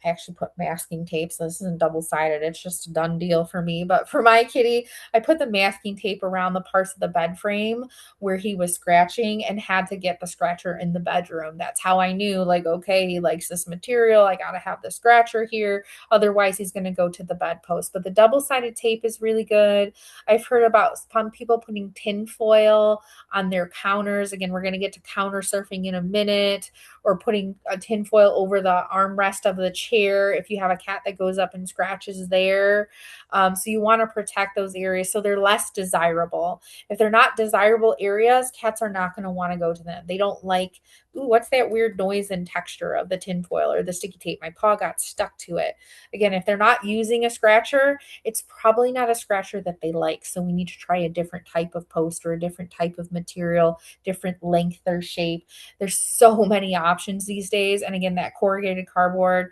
I actually put masking tape, so this isn't double-sided. It's just a done deal for me. But for my kitty, I put the masking tape around the parts of the bed frame where he was scratching and had to get the scratcher in the bedroom. That's how I knew, like, okay, he likes this material. I got to have the scratcher here. Otherwise, he's going to go to the bedpost. But the double-sided tape is really good. I've heard about some people putting tin foil on their counters. Again, we're going to get to counter surfing in a minute, or putting a tin foil over the armrest of the chair if you have a cat that goes up and scratches there. So you want to protect those areas so they're less desirable. If they're not desirable areas, cats are not going to want to go to them. They don't like, ooh, what's that weird noise and texture of the tin foil or the sticky tape? My paw got stuck to it. Again, if they're not using a scratcher, it's probably not a scratcher that they like. So we need to try a different type of post or a different type of material, different length or shape. There's so many options these days. And again, that corrugated cardboard,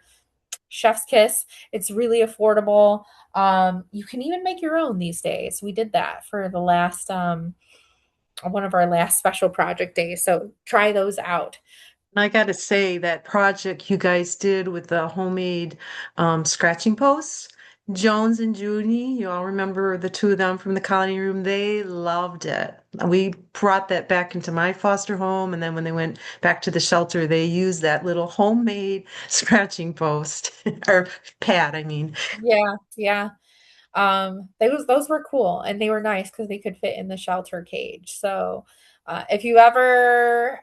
chef's kiss. It's really affordable. You can even make your own these days. We did that for the last one of our last special project days. So try those out. I got to say, that project you guys did with the homemade scratching posts, Jones and Judy, you all remember the two of them from the colony room? They loved it. We brought that back into my foster home, and then when they went back to the shelter, they used that little homemade scratching post or pad, I mean. Yeah, yeah. Those were cool and they were nice because they could fit in the shelter cage. So if you ever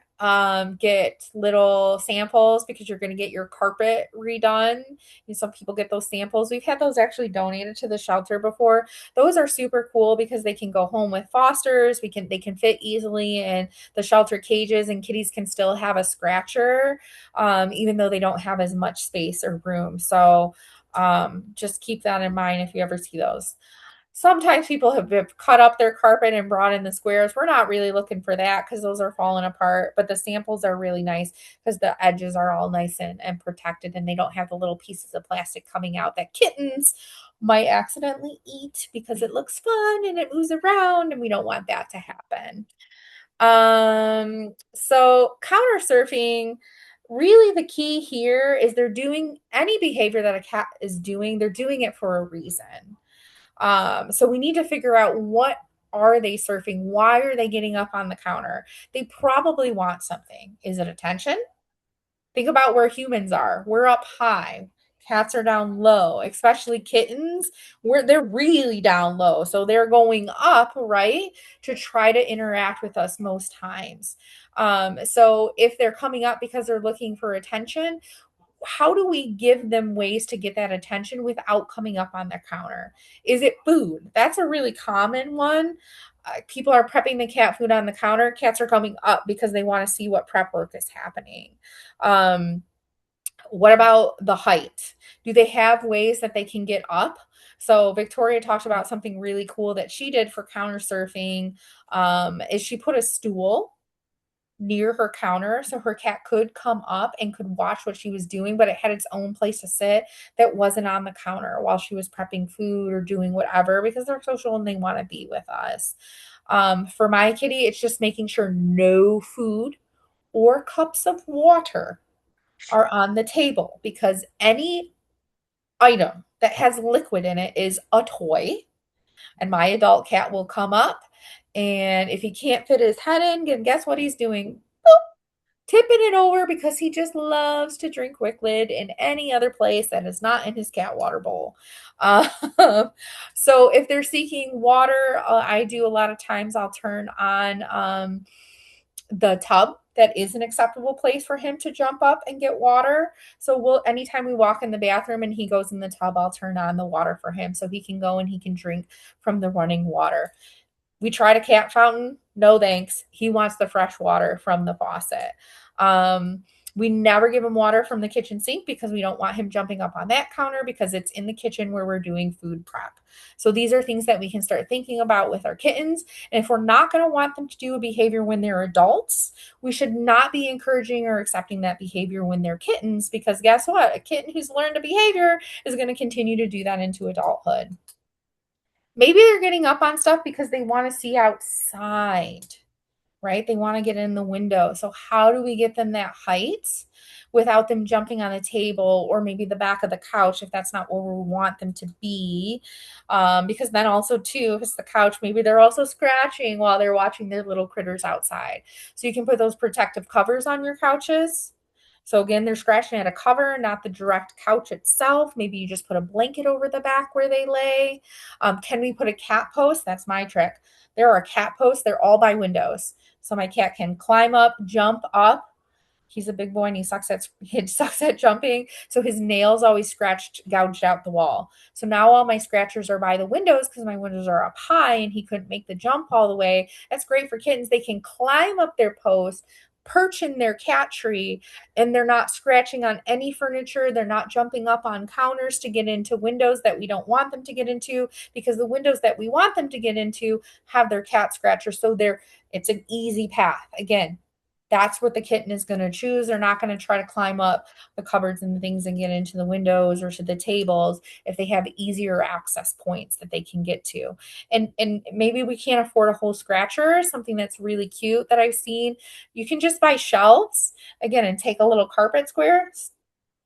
get little samples because you're going to get your carpet redone, some people get those samples. We've had those actually donated to the shelter before. Those are super cool because they can go home with fosters. They can fit easily in the shelter cages, and kitties can still have a scratcher even though they don't have as much space or room. So just keep that in mind if you ever see those. Sometimes people have cut up their carpet and brought in the squares. We're not really looking for that because those are falling apart, but the samples are really nice because the edges are all nice and protected, and they don't have the little pieces of plastic coming out that kittens might accidentally eat because it looks fun and it moves around, and we don't want that to happen. So counter surfing, really the key here is they're doing any behavior that a cat is doing, they're doing it for a reason. So we need to figure out, what are they surfing? Why are they getting up on the counter? They probably want something. Is it attention? Think about where humans are. We're up high. Cats are down low, especially kittens. They're really down low. So they're going up, right, to try to interact with us most times. So if they're coming up because they're looking for attention, how do we give them ways to get that attention without coming up on the counter? Is it food? That's a really common one. People are prepping the cat food on the counter. Cats are coming up because they want to see what prep work is happening. Um, what about the height? Do they have ways that they can get up? So Victoria talked about something really cool that she did for counter surfing. Is she put a stool near her counter so her cat could come up and could watch what she was doing, but it had its own place to sit that wasn't on the counter while she was prepping food or doing whatever, because they're social and they want to be with us. For my kitty, it's just making sure no food or cups of water are on the table, because any item that has liquid in it is a toy, and my adult cat will come up And if he can't fit his head in, then guess what he's doing? Boop, tipping it over because he just loves to drink liquid in any other place that is not in his cat water bowl. Um, so if they're seeking water, I do a lot of times I'll turn on the tub that is an acceptable place for him to jump up and get water. So anytime we walk in the bathroom and he goes in the tub, I'll turn on the water for him so he can go and he can drink from the running water. We tried a cat fountain. No thanks. He wants the fresh water from the faucet. We never give him water from the kitchen sink because we don't want him jumping up on that counter because it's in the kitchen where we're doing food prep. So these are things that we can start thinking about with our kittens. And if we're not going to want them to do a behavior when they're adults, we should not be encouraging or accepting that behavior when they're kittens because guess what? A kitten who's learned a behavior is going to continue to do that into adulthood. Maybe they're getting up on stuff because they want to see outside, right? They want to get in the window. So how do we get them that height without them jumping on the table or maybe the back of the couch if that's not where we want them to be? Because then also too, if it's the couch, maybe they're also scratching while they're watching their little critters outside. So you can put those protective covers on your couches. So again, they're scratching at a cover, not the direct couch itself. Maybe you just put a blanket over the back where they lay. Can we put a cat post? That's my trick. There are cat posts. They're all by windows. So my cat can climb up, jump up. He's a big boy and he sucks at jumping. So his nails always gouged out the wall. So now all my scratchers are by the windows because my windows are up high and he couldn't make the jump all the way. That's great for kittens. They can climb up their post, perch in their cat tree, and they're not scratching on any furniture. They're not jumping up on counters to get into windows that we don't want them to get into because the windows that we want them to get into have their cat scratchers. So it's an easy path. Again, that's what the kitten is going to choose. They're not going to try to climb up the cupboards and the things and get into the windows or to the tables if they have easier access points that they can get to. And maybe we can't afford a whole scratcher, something that's really cute that I've seen. You can just buy shelves again and take a little carpet square,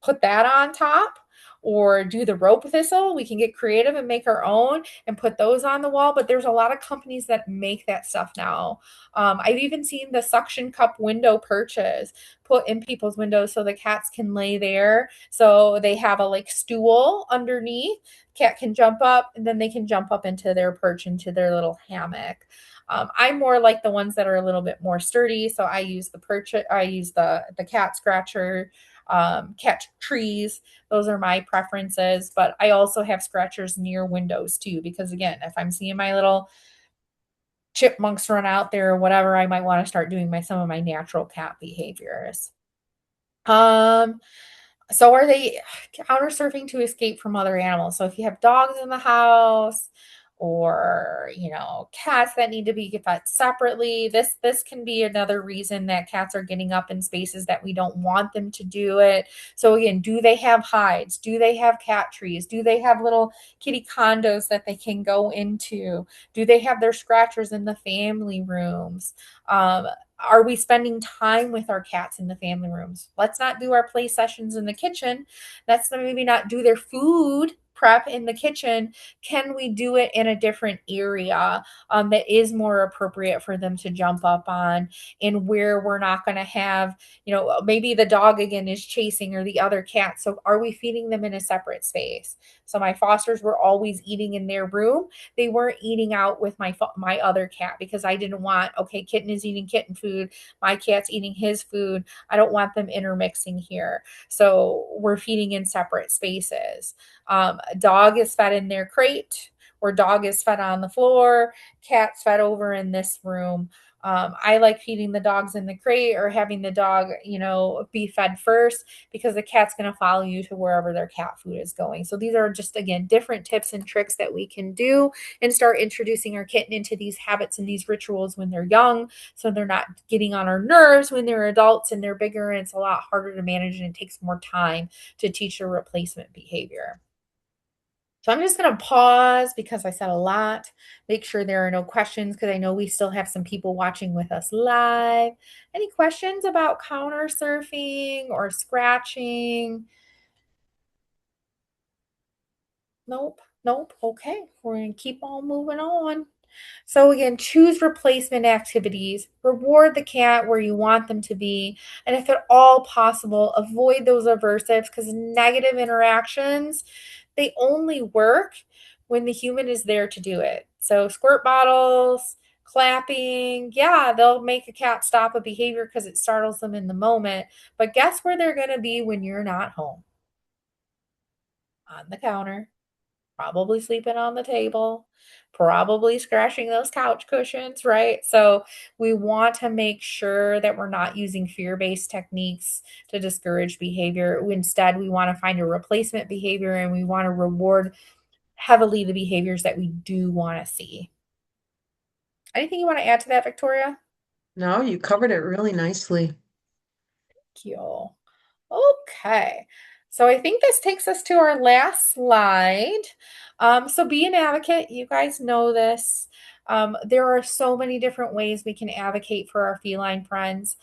put that on top or do the rope thistle. We can get creative and make our own and put those on the wall. But there's a lot of companies that make that stuff now. I've even seen the suction cup window perches put in people's windows so the cats can lay there. So they have a like stool underneath. Cat can jump up and then they can jump up into their perch, into their little hammock. I'm more like the ones that are a little bit more sturdy. So I use the perch, I use the cat scratcher, catch trees. Those are my preferences, but I also have scratchers near windows too, because again, if I'm seeing my little chipmunks run out there or whatever, I might want to start doing some of my natural cat behaviors. Um, so are they counter surfing to escape from other animals? So if you have dogs in the house or, cats that need to be fed separately, this can be another reason that cats are getting up in spaces that we don't want them to do it. So again, do they have hides? Do they have cat trees? Do they have little kitty condos that they can go into? Do they have their scratchers in the family rooms? Are we spending time with our cats in the family rooms? Let's not do our play sessions in the kitchen. Let's maybe not do their food prep in the kitchen. Can we do it in a different area that is more appropriate for them to jump up on, and where we're not going to have, maybe the dog again is chasing or the other cat. So are we feeding them in a separate space? So my fosters were always eating in their room. They weren't eating out with my other cat because I didn't want, okay, kitten is eating kitten food, my cat's eating his food. I don't want them intermixing here. So we're feeding in separate spaces. Dog is fed in their crate, or dog is fed on the floor, cat's fed over in this room. I like feeding the dogs in the crate or having the dog, be fed first because the cat's going to follow you to wherever their cat food is going. So these are just, again, different tips and tricks that we can do and start introducing our kitten into these habits and these rituals when they're young, so they're not getting on our nerves when they're adults and they're bigger and it's a lot harder to manage and it takes more time to teach a replacement behavior. So I'm just going to pause because I said a lot. Make sure there are no questions because I know we still have some people watching with us live. Any questions about counter surfing or scratching? Nope. Okay. We're going to keep on moving on. So again, choose replacement activities, reward the cat where you want them to be, and if at all possible, avoid those aversives because negative interactions, they only work when the human is there to do it. So squirt bottles, clapping, yeah, they'll make a cat stop a behavior because it startles them in the moment. But guess where they're going to be when you're not home? On the counter, probably sleeping on the table, probably scratching those couch cushions, right? So we want to make sure that we're not using fear-based techniques to discourage behavior. Instead, we want to find a replacement behavior and we want to reward heavily the behaviors that we do want to see. Anything you want to add to that, Victoria? No, you covered it really nicely. Thank you. Okay. So I think this takes us to our last slide. So be an advocate. You guys know this. There are so many different ways we can advocate for our feline friends.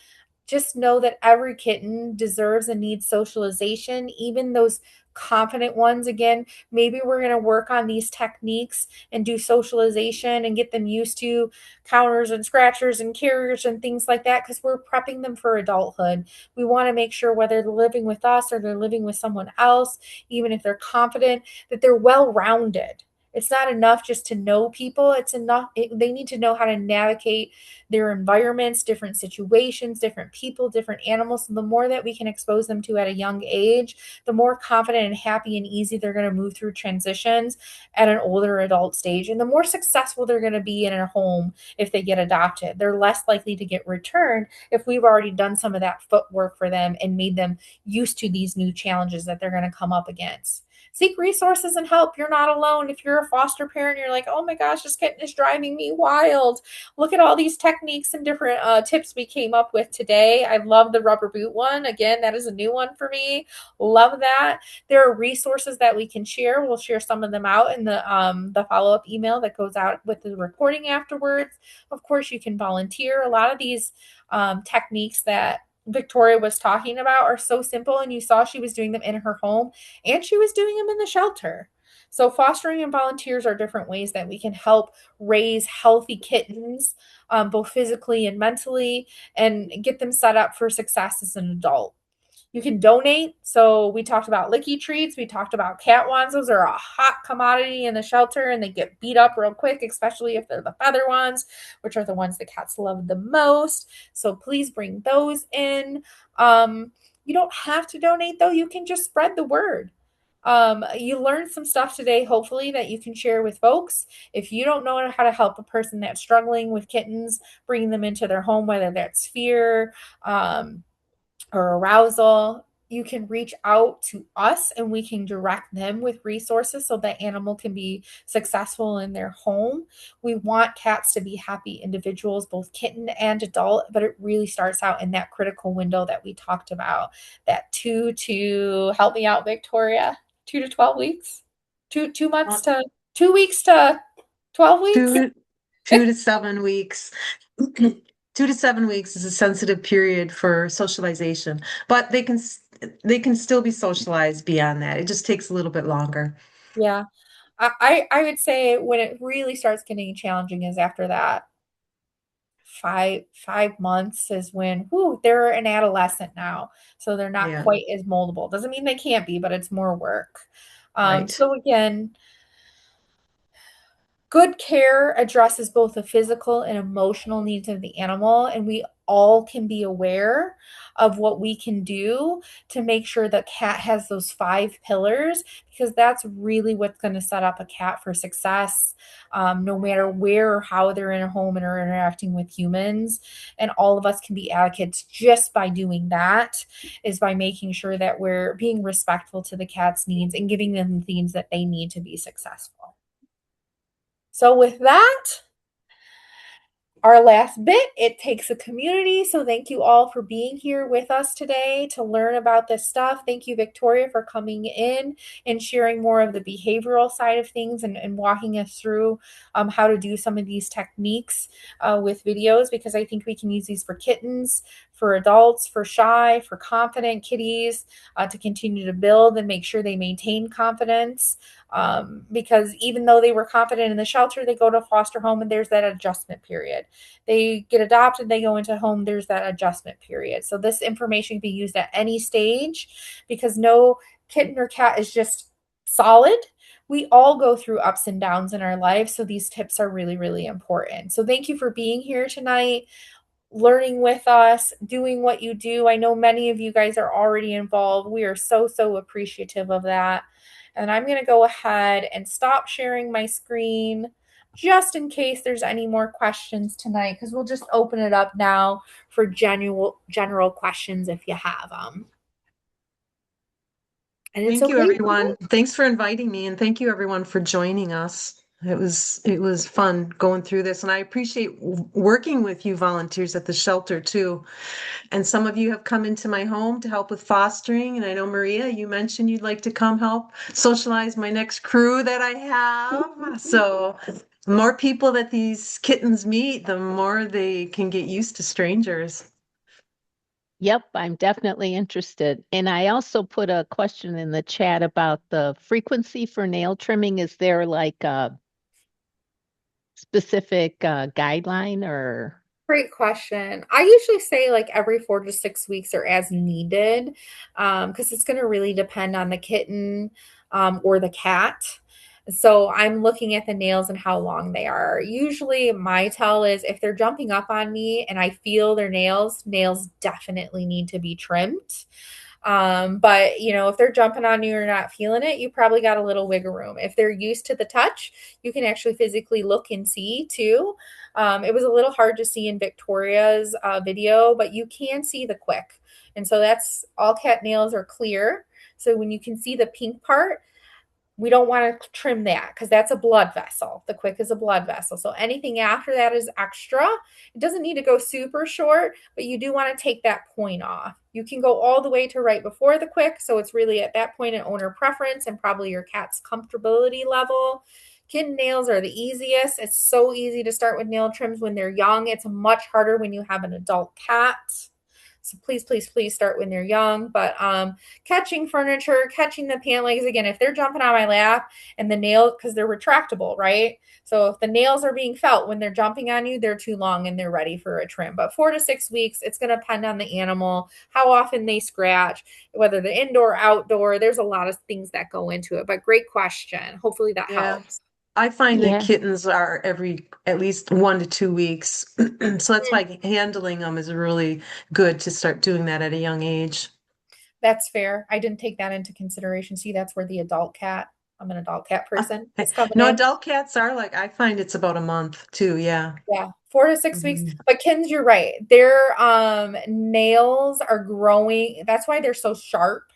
Just know that every kitten deserves and needs socialization, even those confident ones. Again, maybe we're going to work on these techniques and do socialization and get them used to counters and scratchers and carriers and things like that because we're prepping them for adulthood. We want to make sure whether they're living with us or they're living with someone else, even if they're confident, that they're well rounded. It's not enough just to know people. It's enough. They need to know how to navigate their environments, different situations, different people, different animals. So the more that we can expose them to at a young age, the more confident and happy and easy they're going to move through transitions at an older adult stage. And the more successful they're going to be in a home if they get adopted. They're less likely to get returned if we've already done some of that footwork for them and made them used to these new challenges that they're going to come up against. Seek resources and help. You're not alone. If you're a foster parent, you're like, oh my gosh, this kitten is driving me wild. Look at all these techniques and different tips we came up with today. I love the rubber boot one. Again, that is a new one for me. Love that. There are resources that we can share. We'll share some of them out in the follow-up email that goes out with the recording afterwards. Of course, you can volunteer. A lot of these techniques that Victoria was talking about are so simple, and you saw she was doing them in her home and she was doing them in the shelter. So fostering and volunteers are different ways that we can help raise healthy kittens, both physically and mentally, and get them set up for success as an adult. You can donate. So we talked about licky treats. We talked about cat wands. Those are a hot commodity in the shelter and they get beat up real quick, especially if they're the feather ones, which are the ones the cats love the most. So please bring those in. You don't have to donate though. You can just spread the word. You learned some stuff today, hopefully, that you can share with folks. If you don't know how to help a person that's struggling with kittens, bringing them into their home, whether that's fear, or arousal, you can reach out to us and we can direct them with resources so that animal can be successful in their home. We want cats to be happy individuals, both kitten and adult, but it really starts out in that critical window that we talked about, that 2 to help me out, Victoria, 2 to 12 weeks, 2 months Uh, to 2 weeks to 12 weeks. 2 to 7 weeks. 2 to 7 weeks is a sensitive period for socialization, but they can still be socialized beyond that. It just takes a little bit longer. Yeah. I would say when it really starts getting challenging is after that 5 months is when they're an adolescent now, so they're not Yeah, quite as moldable. Doesn't mean they can't be, but it's more work. right. So again, good care addresses both the physical and emotional needs of the animal, and we all can be aware of what we can do to make sure the cat has those 5 pillars because that's really what's going to set up a cat for success, no matter where or how they're in a home and are interacting with humans. And all of us can be advocates just by doing that, is by making sure that we're being respectful to the cat's needs and giving them the things that they need to be successful. So with that, our last bit, it takes a community. So thank you all for being here with us today to learn about this stuff. Thank you, Victoria, for coming in and sharing more of the behavioral side of things and walking us through how to do some of these techniques with videos, because I think we can use these for kittens, for adults, for shy, for confident kitties, to continue to build and make sure they maintain confidence. Because even though they were confident in the shelter, they go to foster home and there's that adjustment period. They get adopted, they go into home, there's that adjustment period. So this information can be used at any stage because no kitten or cat is just solid. We all go through ups and downs in our lives. So these tips are really, really important. So thank you for being here tonight, learning with us, doing what you do. I know many of you guys are already involved. We are so, so appreciative of that. And I'm going to go ahead and stop sharing my screen just in case there's any more questions tonight, because we'll just open it up now for general questions if you have them. And it's Thank you, okay. everyone. Thanks for inviting me, and thank you, everyone, for joining us. It was fun going through this, and I appreciate working with you volunteers at the shelter too. And some of you have come into my home to help with fostering, and I know Maria, you mentioned you'd like to come help socialize my next crew that I have. So the more people that these kittens meet, the more they can get used to strangers. Yep, I'm definitely interested. And I also put a question in the chat about the frequency for nail trimming. Is there like a specific guideline or? Great question. I usually say like every 4 to 6 weeks or as needed, because it's going to really depend on the kitten or the cat. So I'm looking at the nails and how long they are. Usually my tell is if they're jumping up on me and I feel their nails definitely need to be trimmed. But you know, if they're jumping on you or not feeling it, you probably got a little wiggle room. If they're used to the touch, you can actually physically look and see too. It was a little hard to see in Victoria's video, but you can see the quick. And so that's all cat nails are clear. So when you can see the pink part, we don't want to trim that because that's a blood vessel. The quick is a blood vessel. So anything after that is extra. It doesn't need to go super short, but you do want to take that point off. You can go all the way to right before the quick. So it's really at that point an owner preference and probably your cat's comfortability level. Kitten nails are the easiest. It's so easy to start with nail trims when they're young. It's much harder when you have an adult cat. So please, please, please start when they're young. But catching furniture, catching the pant legs, again, if they're jumping on my lap and the nail, because they're retractable, right? So if the nails are being felt when they're jumping on you, they're too long and they're ready for a trim. But 4 to 6 weeks, it's going to depend on the animal, how often they scratch, whether they're indoor, outdoor. There's a lot of things that go into it. But great question. Hopefully that Yeah. helps. I find that Yeah. kittens are every at least 1 to 2 weeks. So that's why handling them is really good to start doing that at a young age. That's fair. I didn't take that into consideration. See, that's where the adult cat, I'm an adult cat person, is coming No, in. adult cats are like, I find it's about a month too. Yeah. Yeah, 4 to 6 weeks. Mhm. But Kins, you're right. Their nails are growing. That's why they're so sharp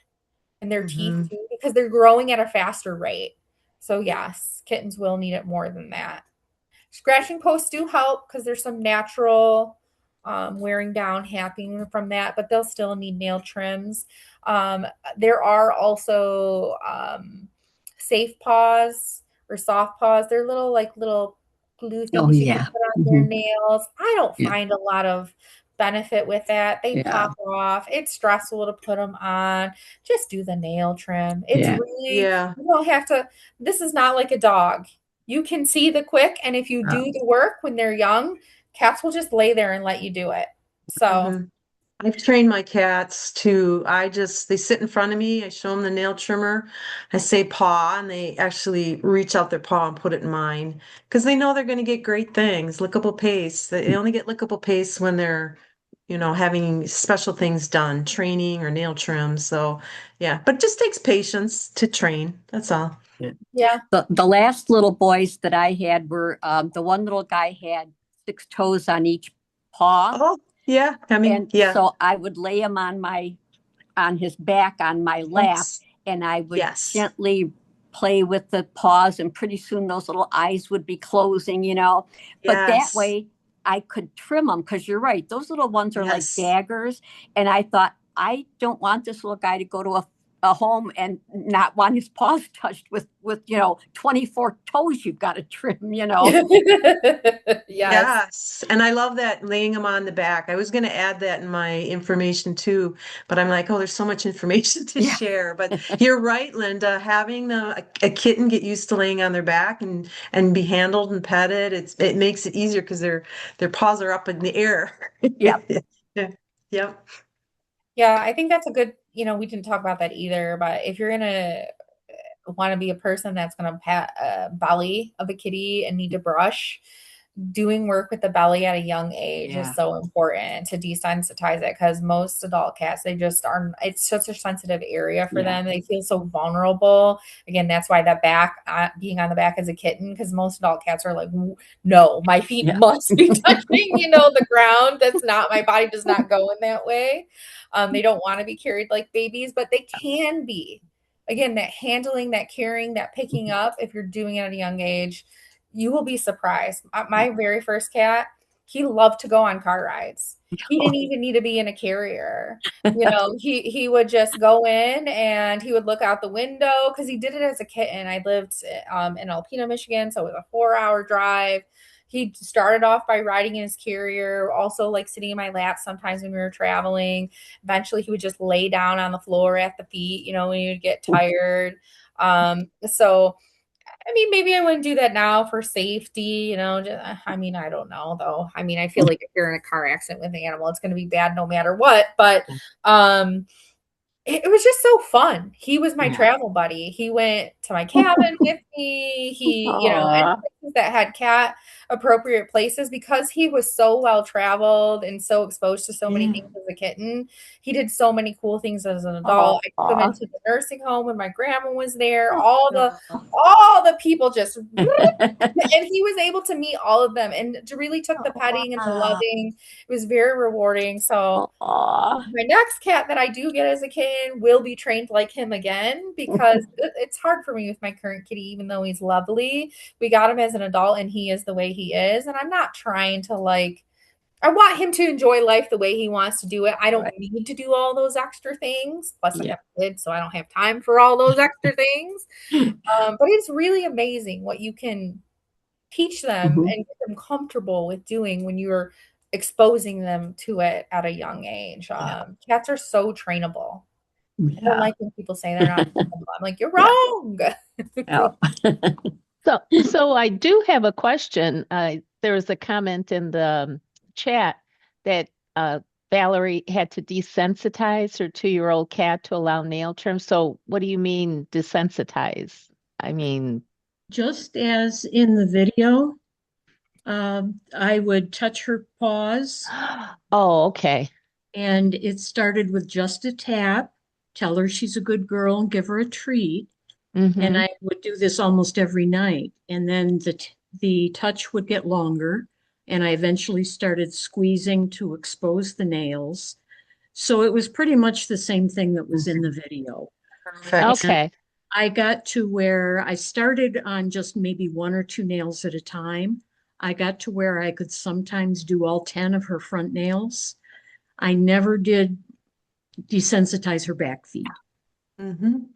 and their teeth Mhm. too, because they're growing at a faster rate. So yes, kittens will need it more than that. Scratching posts do help because there's some natural wearing down happening from that, but they'll still need nail trims. Um, there are also safe paws or soft paws. They're little glue Oh, things you can yeah. put on your Mhm. nails. I don't Yeah. find a lot of benefit with that. They Yeah. pop off. It's stressful to put them on. Just do the nail trim. It's Yeah. really, Yeah. you don't have to, this is not like a dog. You can see the quick, and if you do the work when they're young, cats will just lay there and let you do it. So, Mhm. I've trained my cats to, they sit in front of me. I show them the nail trimmer. I say paw, and they actually reach out their paw and put it in mine because they know they're going to get great things. Lickable paste. They only get lickable paste when they're, having special things done, training or nail trim. So, yeah, but it just takes patience to train. That's all. yeah. The last little boys that I had were the one little guy had 6 toes on each paw. Oh, yeah. I mean, And yeah. so I would lay him on his back on my lap, Yes. and I would Yes. gently play with the paws, and pretty soon those little eyes would be closing. But that Yes. way I could trim them, because you're right, those little ones are like Yes. daggers. And I thought, I don't want this little guy to go to a home and not want his paws touched with 24 toes you've got to trim, Yes. Yes. And I love that laying them on the back. I was going to add that in my information too, but I'm like, oh, there's so much information to Yeah. share. But you're right, Linda, having a kitten get used to laying on their back and be handled and petted, it makes it easier because their paws are up in the air. Yeah. Yep. Yeah, I think that's a good, we didn't talk about that either, but if you're gonna want to be a person that's gonna pat a belly of a kitty and need to brush, doing work with the belly at a young age Yeah. is so important to desensitize it, because most adult cats, they just aren't, it's such a sensitive area for Yeah. them. They feel so vulnerable. Again, that's why that back, being on the back as a kitten, because most adult cats are like, no, my feet Yeah. must be touching, the ground. That's not, my body does not go in that way. They don't want to be carried like babies, but they can be. Again, that handling, that carrying, that picking up, if you're doing it at a young age, you will be surprised. My very first cat, he loved to go on car rides. He didn't even need to be in a carrier. He would just go in and he would look out the window, because he did it as a kitten. I lived in Alpena, Michigan, so it was a 4-hour drive. He started off by riding in his carrier, also like sitting in my lap sometimes when we were traveling. Eventually, he would just lay down on the floor at the feet, when he would get tired. So I mean, maybe I wouldn't do that now for safety, I mean, I don't know though. I mean, I feel like if you're in a car accident with an animal, it's going to be bad no matter what. But it was just so fun. He was my travel buddy. He went to my cabin with me. Any Aw. places that had cat appropriate places, because he was so well traveled and so exposed to so many things as a kitten. He did so many cool things as an adult. I took him Aw. into the nursing home when my grandma was there. All the people just, and he was able to meet all of them and to really took the petting and the loving. It was very rewarding. So Aw. my next cat that I do get as a kitten will be trained like him again, because it's hard for me with my current kitty, even though he's lovely. We got him as an adult and he is the way he is. And I'm not trying to I want him to enjoy life the way he wants to do it. I don't need to do all those extra things. Plus, I have kids, so I don't have time for all those extra things. But it's really amazing what you can teach them and get them comfortable with doing when you're exposing them to it at a young age. Cats are so trainable. I don't like when people say they're not trainable. I'm like, you're wrong. Yeah. So I do have a question. There was a comment in the chat that Valerie had to desensitize her 2-year-old cat to allow nail trim. So what do you mean desensitize? I mean, Just as in the video, I would touch her paws, oh, okay. and it started with just a tap, tell her she's a good girl and give her a treat. And Mm-hmm. I would do this almost every night. And then the touch would get longer, and I eventually started squeezing to expose the nails. So it was pretty much the same thing that was in the video. Perfect. Okay. I got to where I started on just maybe 1 or 2 nails at a time. I got to where I could sometimes do all 10 of her front nails. I never did desensitize her back feet,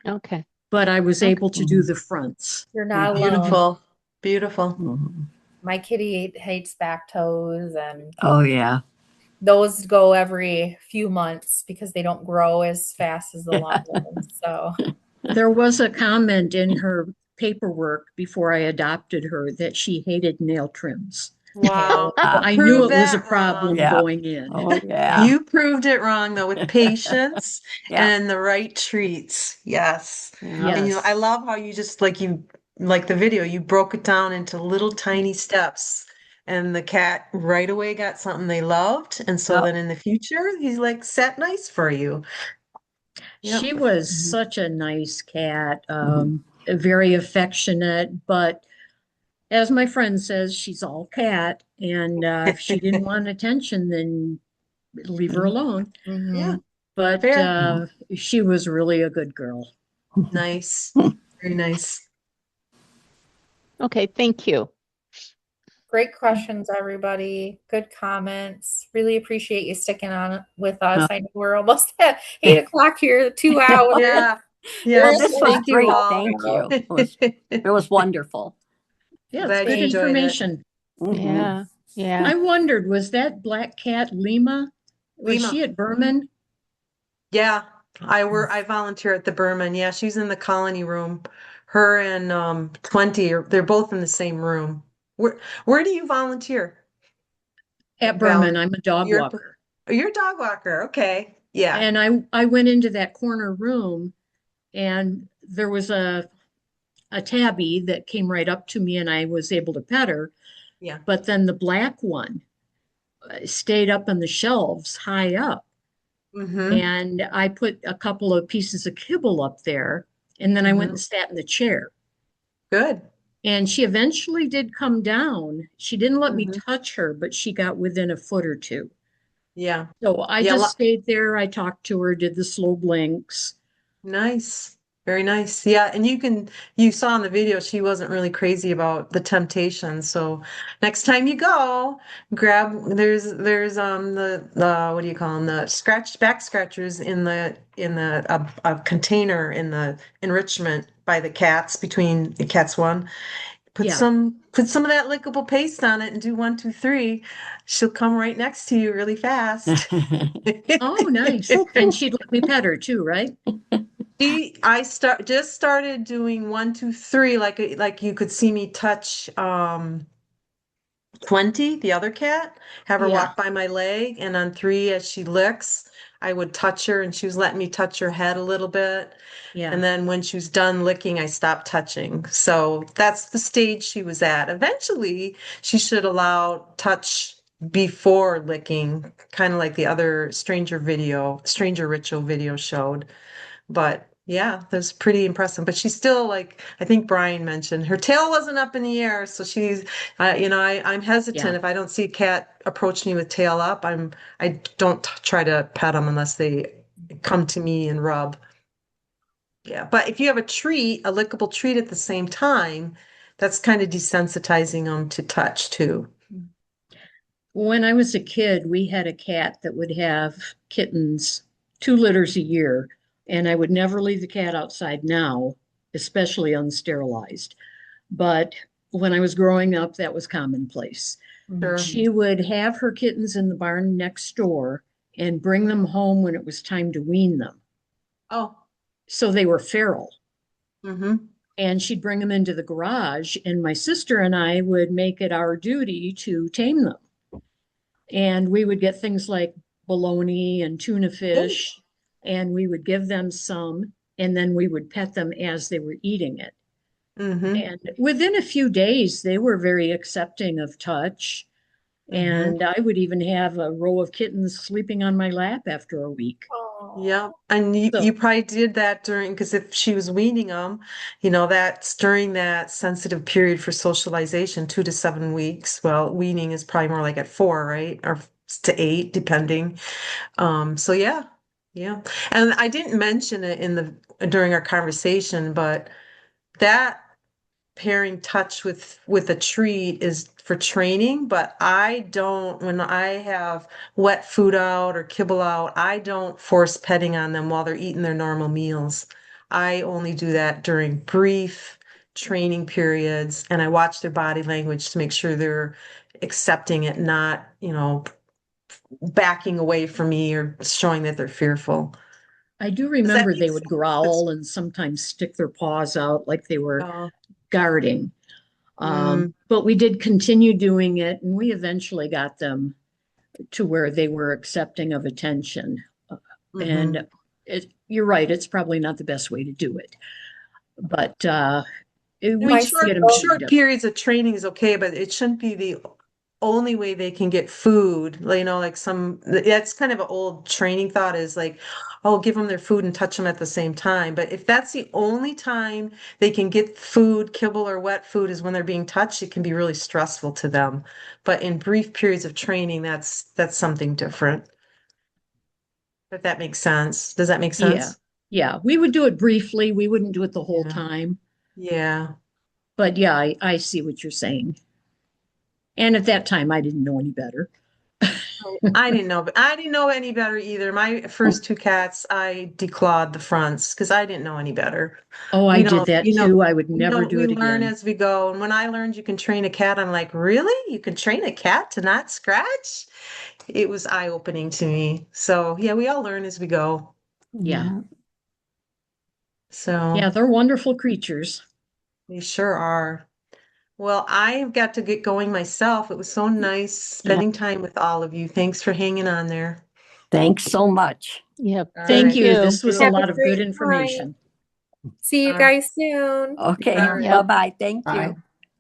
Okay. but I was able to do the fronts. You're not alone. Beautiful. Beautiful. My kitty hates back toes, and Oh, yeah. those go every few months because they don't grow as fast as the long ones. So There was a comment in her paperwork before I adopted her that she hated nail trims. Wow. I Prove knew it was a that problem wrong. Yeah. going in. Oh, yeah. You proved it wrong though, with patience Yeah. and the right treats. Yes. Yeah. And Yes. I love how you just like the video, you broke it down into little tiny steps. And the cat right away got something they loved. And so Yep. then in the future, he's like set nice for you. Yep. She was such a nice cat, very affectionate, but as my friend says, she's all cat. And if she didn't want attention, then leave her alone. Yeah. But Fair. she was really a good girl. Nice. Very nice. Okay. Thank you. great questions, everybody. Good comments. Really appreciate you sticking on with us. I know we're almost at 8 o'clock here, 2 hours. Yeah. Yeah, Well, she's this Yes, so was thank you great. all. Thank you. It was wonderful. Yeah, it's glad you good enjoyed it. information. Hmm. Yeah. Yeah. I wondered, was that black cat Lima? Was Lima. she at Berman? Yeah, I volunteer at the Berman. Yeah, she's in the colony room. Her and 20 are they're both in the same room. Where do you volunteer, At Berman, Valerie? I'm a dog You're walker. you're a dog walker. Okay. Yeah. And I went into that corner room and there was a tabby that came right up to me and I was able to pet her. Yeah. But then the black one stayed up on the shelves high up. Mm-hmm. And I put a couple of pieces of kibble up there. And then I went Mm-hmm. and sat in the chair. Good. And she eventually did come down. She didn't let me Mm-hmm. touch her, but she got within a foot or two. Yeah. So I Yeah. just stayed there. I talked to her, did the slow blinks. Nice. Very nice. Yeah, and you saw in the video she wasn't really crazy about the temptation. So next time you go, grab there's the what do you call them? The back scratchers in the a container in the enrichment by the cats between the cats one. Yeah. Put some of that lickable paste on it and do 1, 2, 3. She'll come right next to you really fast. Oh, nice. And she'd let me pet her too, right? I just started doing 1, 2, 3, like you could see me touch 20, the other cat, have her Yeah. walk by my leg, and on 3, as she licks, I would touch her, and she was letting me touch her head a little bit. Yeah. And then when she was done licking, I stopped touching. So that's the stage she was at. Eventually, she should allow touch before licking, kind of like the other stranger ritual video showed. But yeah, that's pretty impressive. But she's still like, I think Brian mentioned, her tail wasn't up in the air. So I'm hesitant Yeah. if I don't see a cat approach me with tail up. I don't try to pet them unless they come to me and rub. Yeah. But if you have a lickable treat at the same time, that's kind of desensitizing them to touch too. When I was a kid, we had a cat that would have kittens 2 litters a year, and I would never leave the cat outside now, especially unsterilized. But when I was growing up, that was commonplace. Sure. She would have her kittens in the barn next door and bring them home when it was time to wean them. Oh. So they were feral. Mm-hmm. And she'd bring them into the garage, and my sister and I would make it our duty to tame them. And we would get things like bologna and tuna Good. fish, and we would give them some, and then we would pet them as they were eating it. Mm-hmm. And within a few days, they were very accepting of touch. Mm-hmm. And I would even have a row of kittens sleeping on my lap after a week. Yeah, and you So, probably did that during because if she was weaning them, that's during that sensitive period for socialization, 2 to 7 weeks. Well, weaning is probably more like at 4, right? Or to 8, depending. So yeah, yeah. And I didn't mention it in the during our conversation, but that pairing touch with a treat is for training, but I don't when I have wet food out or kibble out, I don't force petting on them while they're eating their normal meals. I only do that during brief training periods and I watch their body language to make sure they're accepting it, not, backing away from me or showing that they're fearful. I do Does that remember make they would sense? growl and sometimes stick their paws out like they were Oh, guarding. mm, But we did continue doing it, and we eventually got them to where they were accepting of attention. hmm. And you're right, it's probably not the best way to do it, but we My did Short get them skill. trained short up. periods of training is okay, but it shouldn't be the only way they can get food. Like that's kind of an old training thought is like, oh, give them their food and touch them at the same time. But if that's the only time they can get food, kibble or wet food is when they're being touched, it can be really stressful to them. But in brief periods of training, that's something different. If that makes sense. Does that make Yeah, sense? yeah, we would do it briefly. We wouldn't do it the whole Yeah. time. Yeah. But yeah, I see what you're saying. And at that time, I didn't know any better. I didn't know, I didn't know any better either. My first two cats, I declawed the fronts because I didn't know any better. Oh, I We did don't, that too. I would never do we it learn again. as we go. And when I learned you can train a cat, I'm like, really? You can train a cat to not scratch? It was eye-opening to me. So yeah, we all learn as we go. Yeah. So Yeah, they're wonderful creatures. they sure are. Well, I've got to get going myself. It was so nice Yeah. spending time with all of you. Thanks for hanging on there. Thanks so much. Yep. All Thank right. Thank you. you. This was a Have a lot of good great time. information. See you All right. guys soon. Okay. All right. Yep. Bye-bye. Thank Bye. you.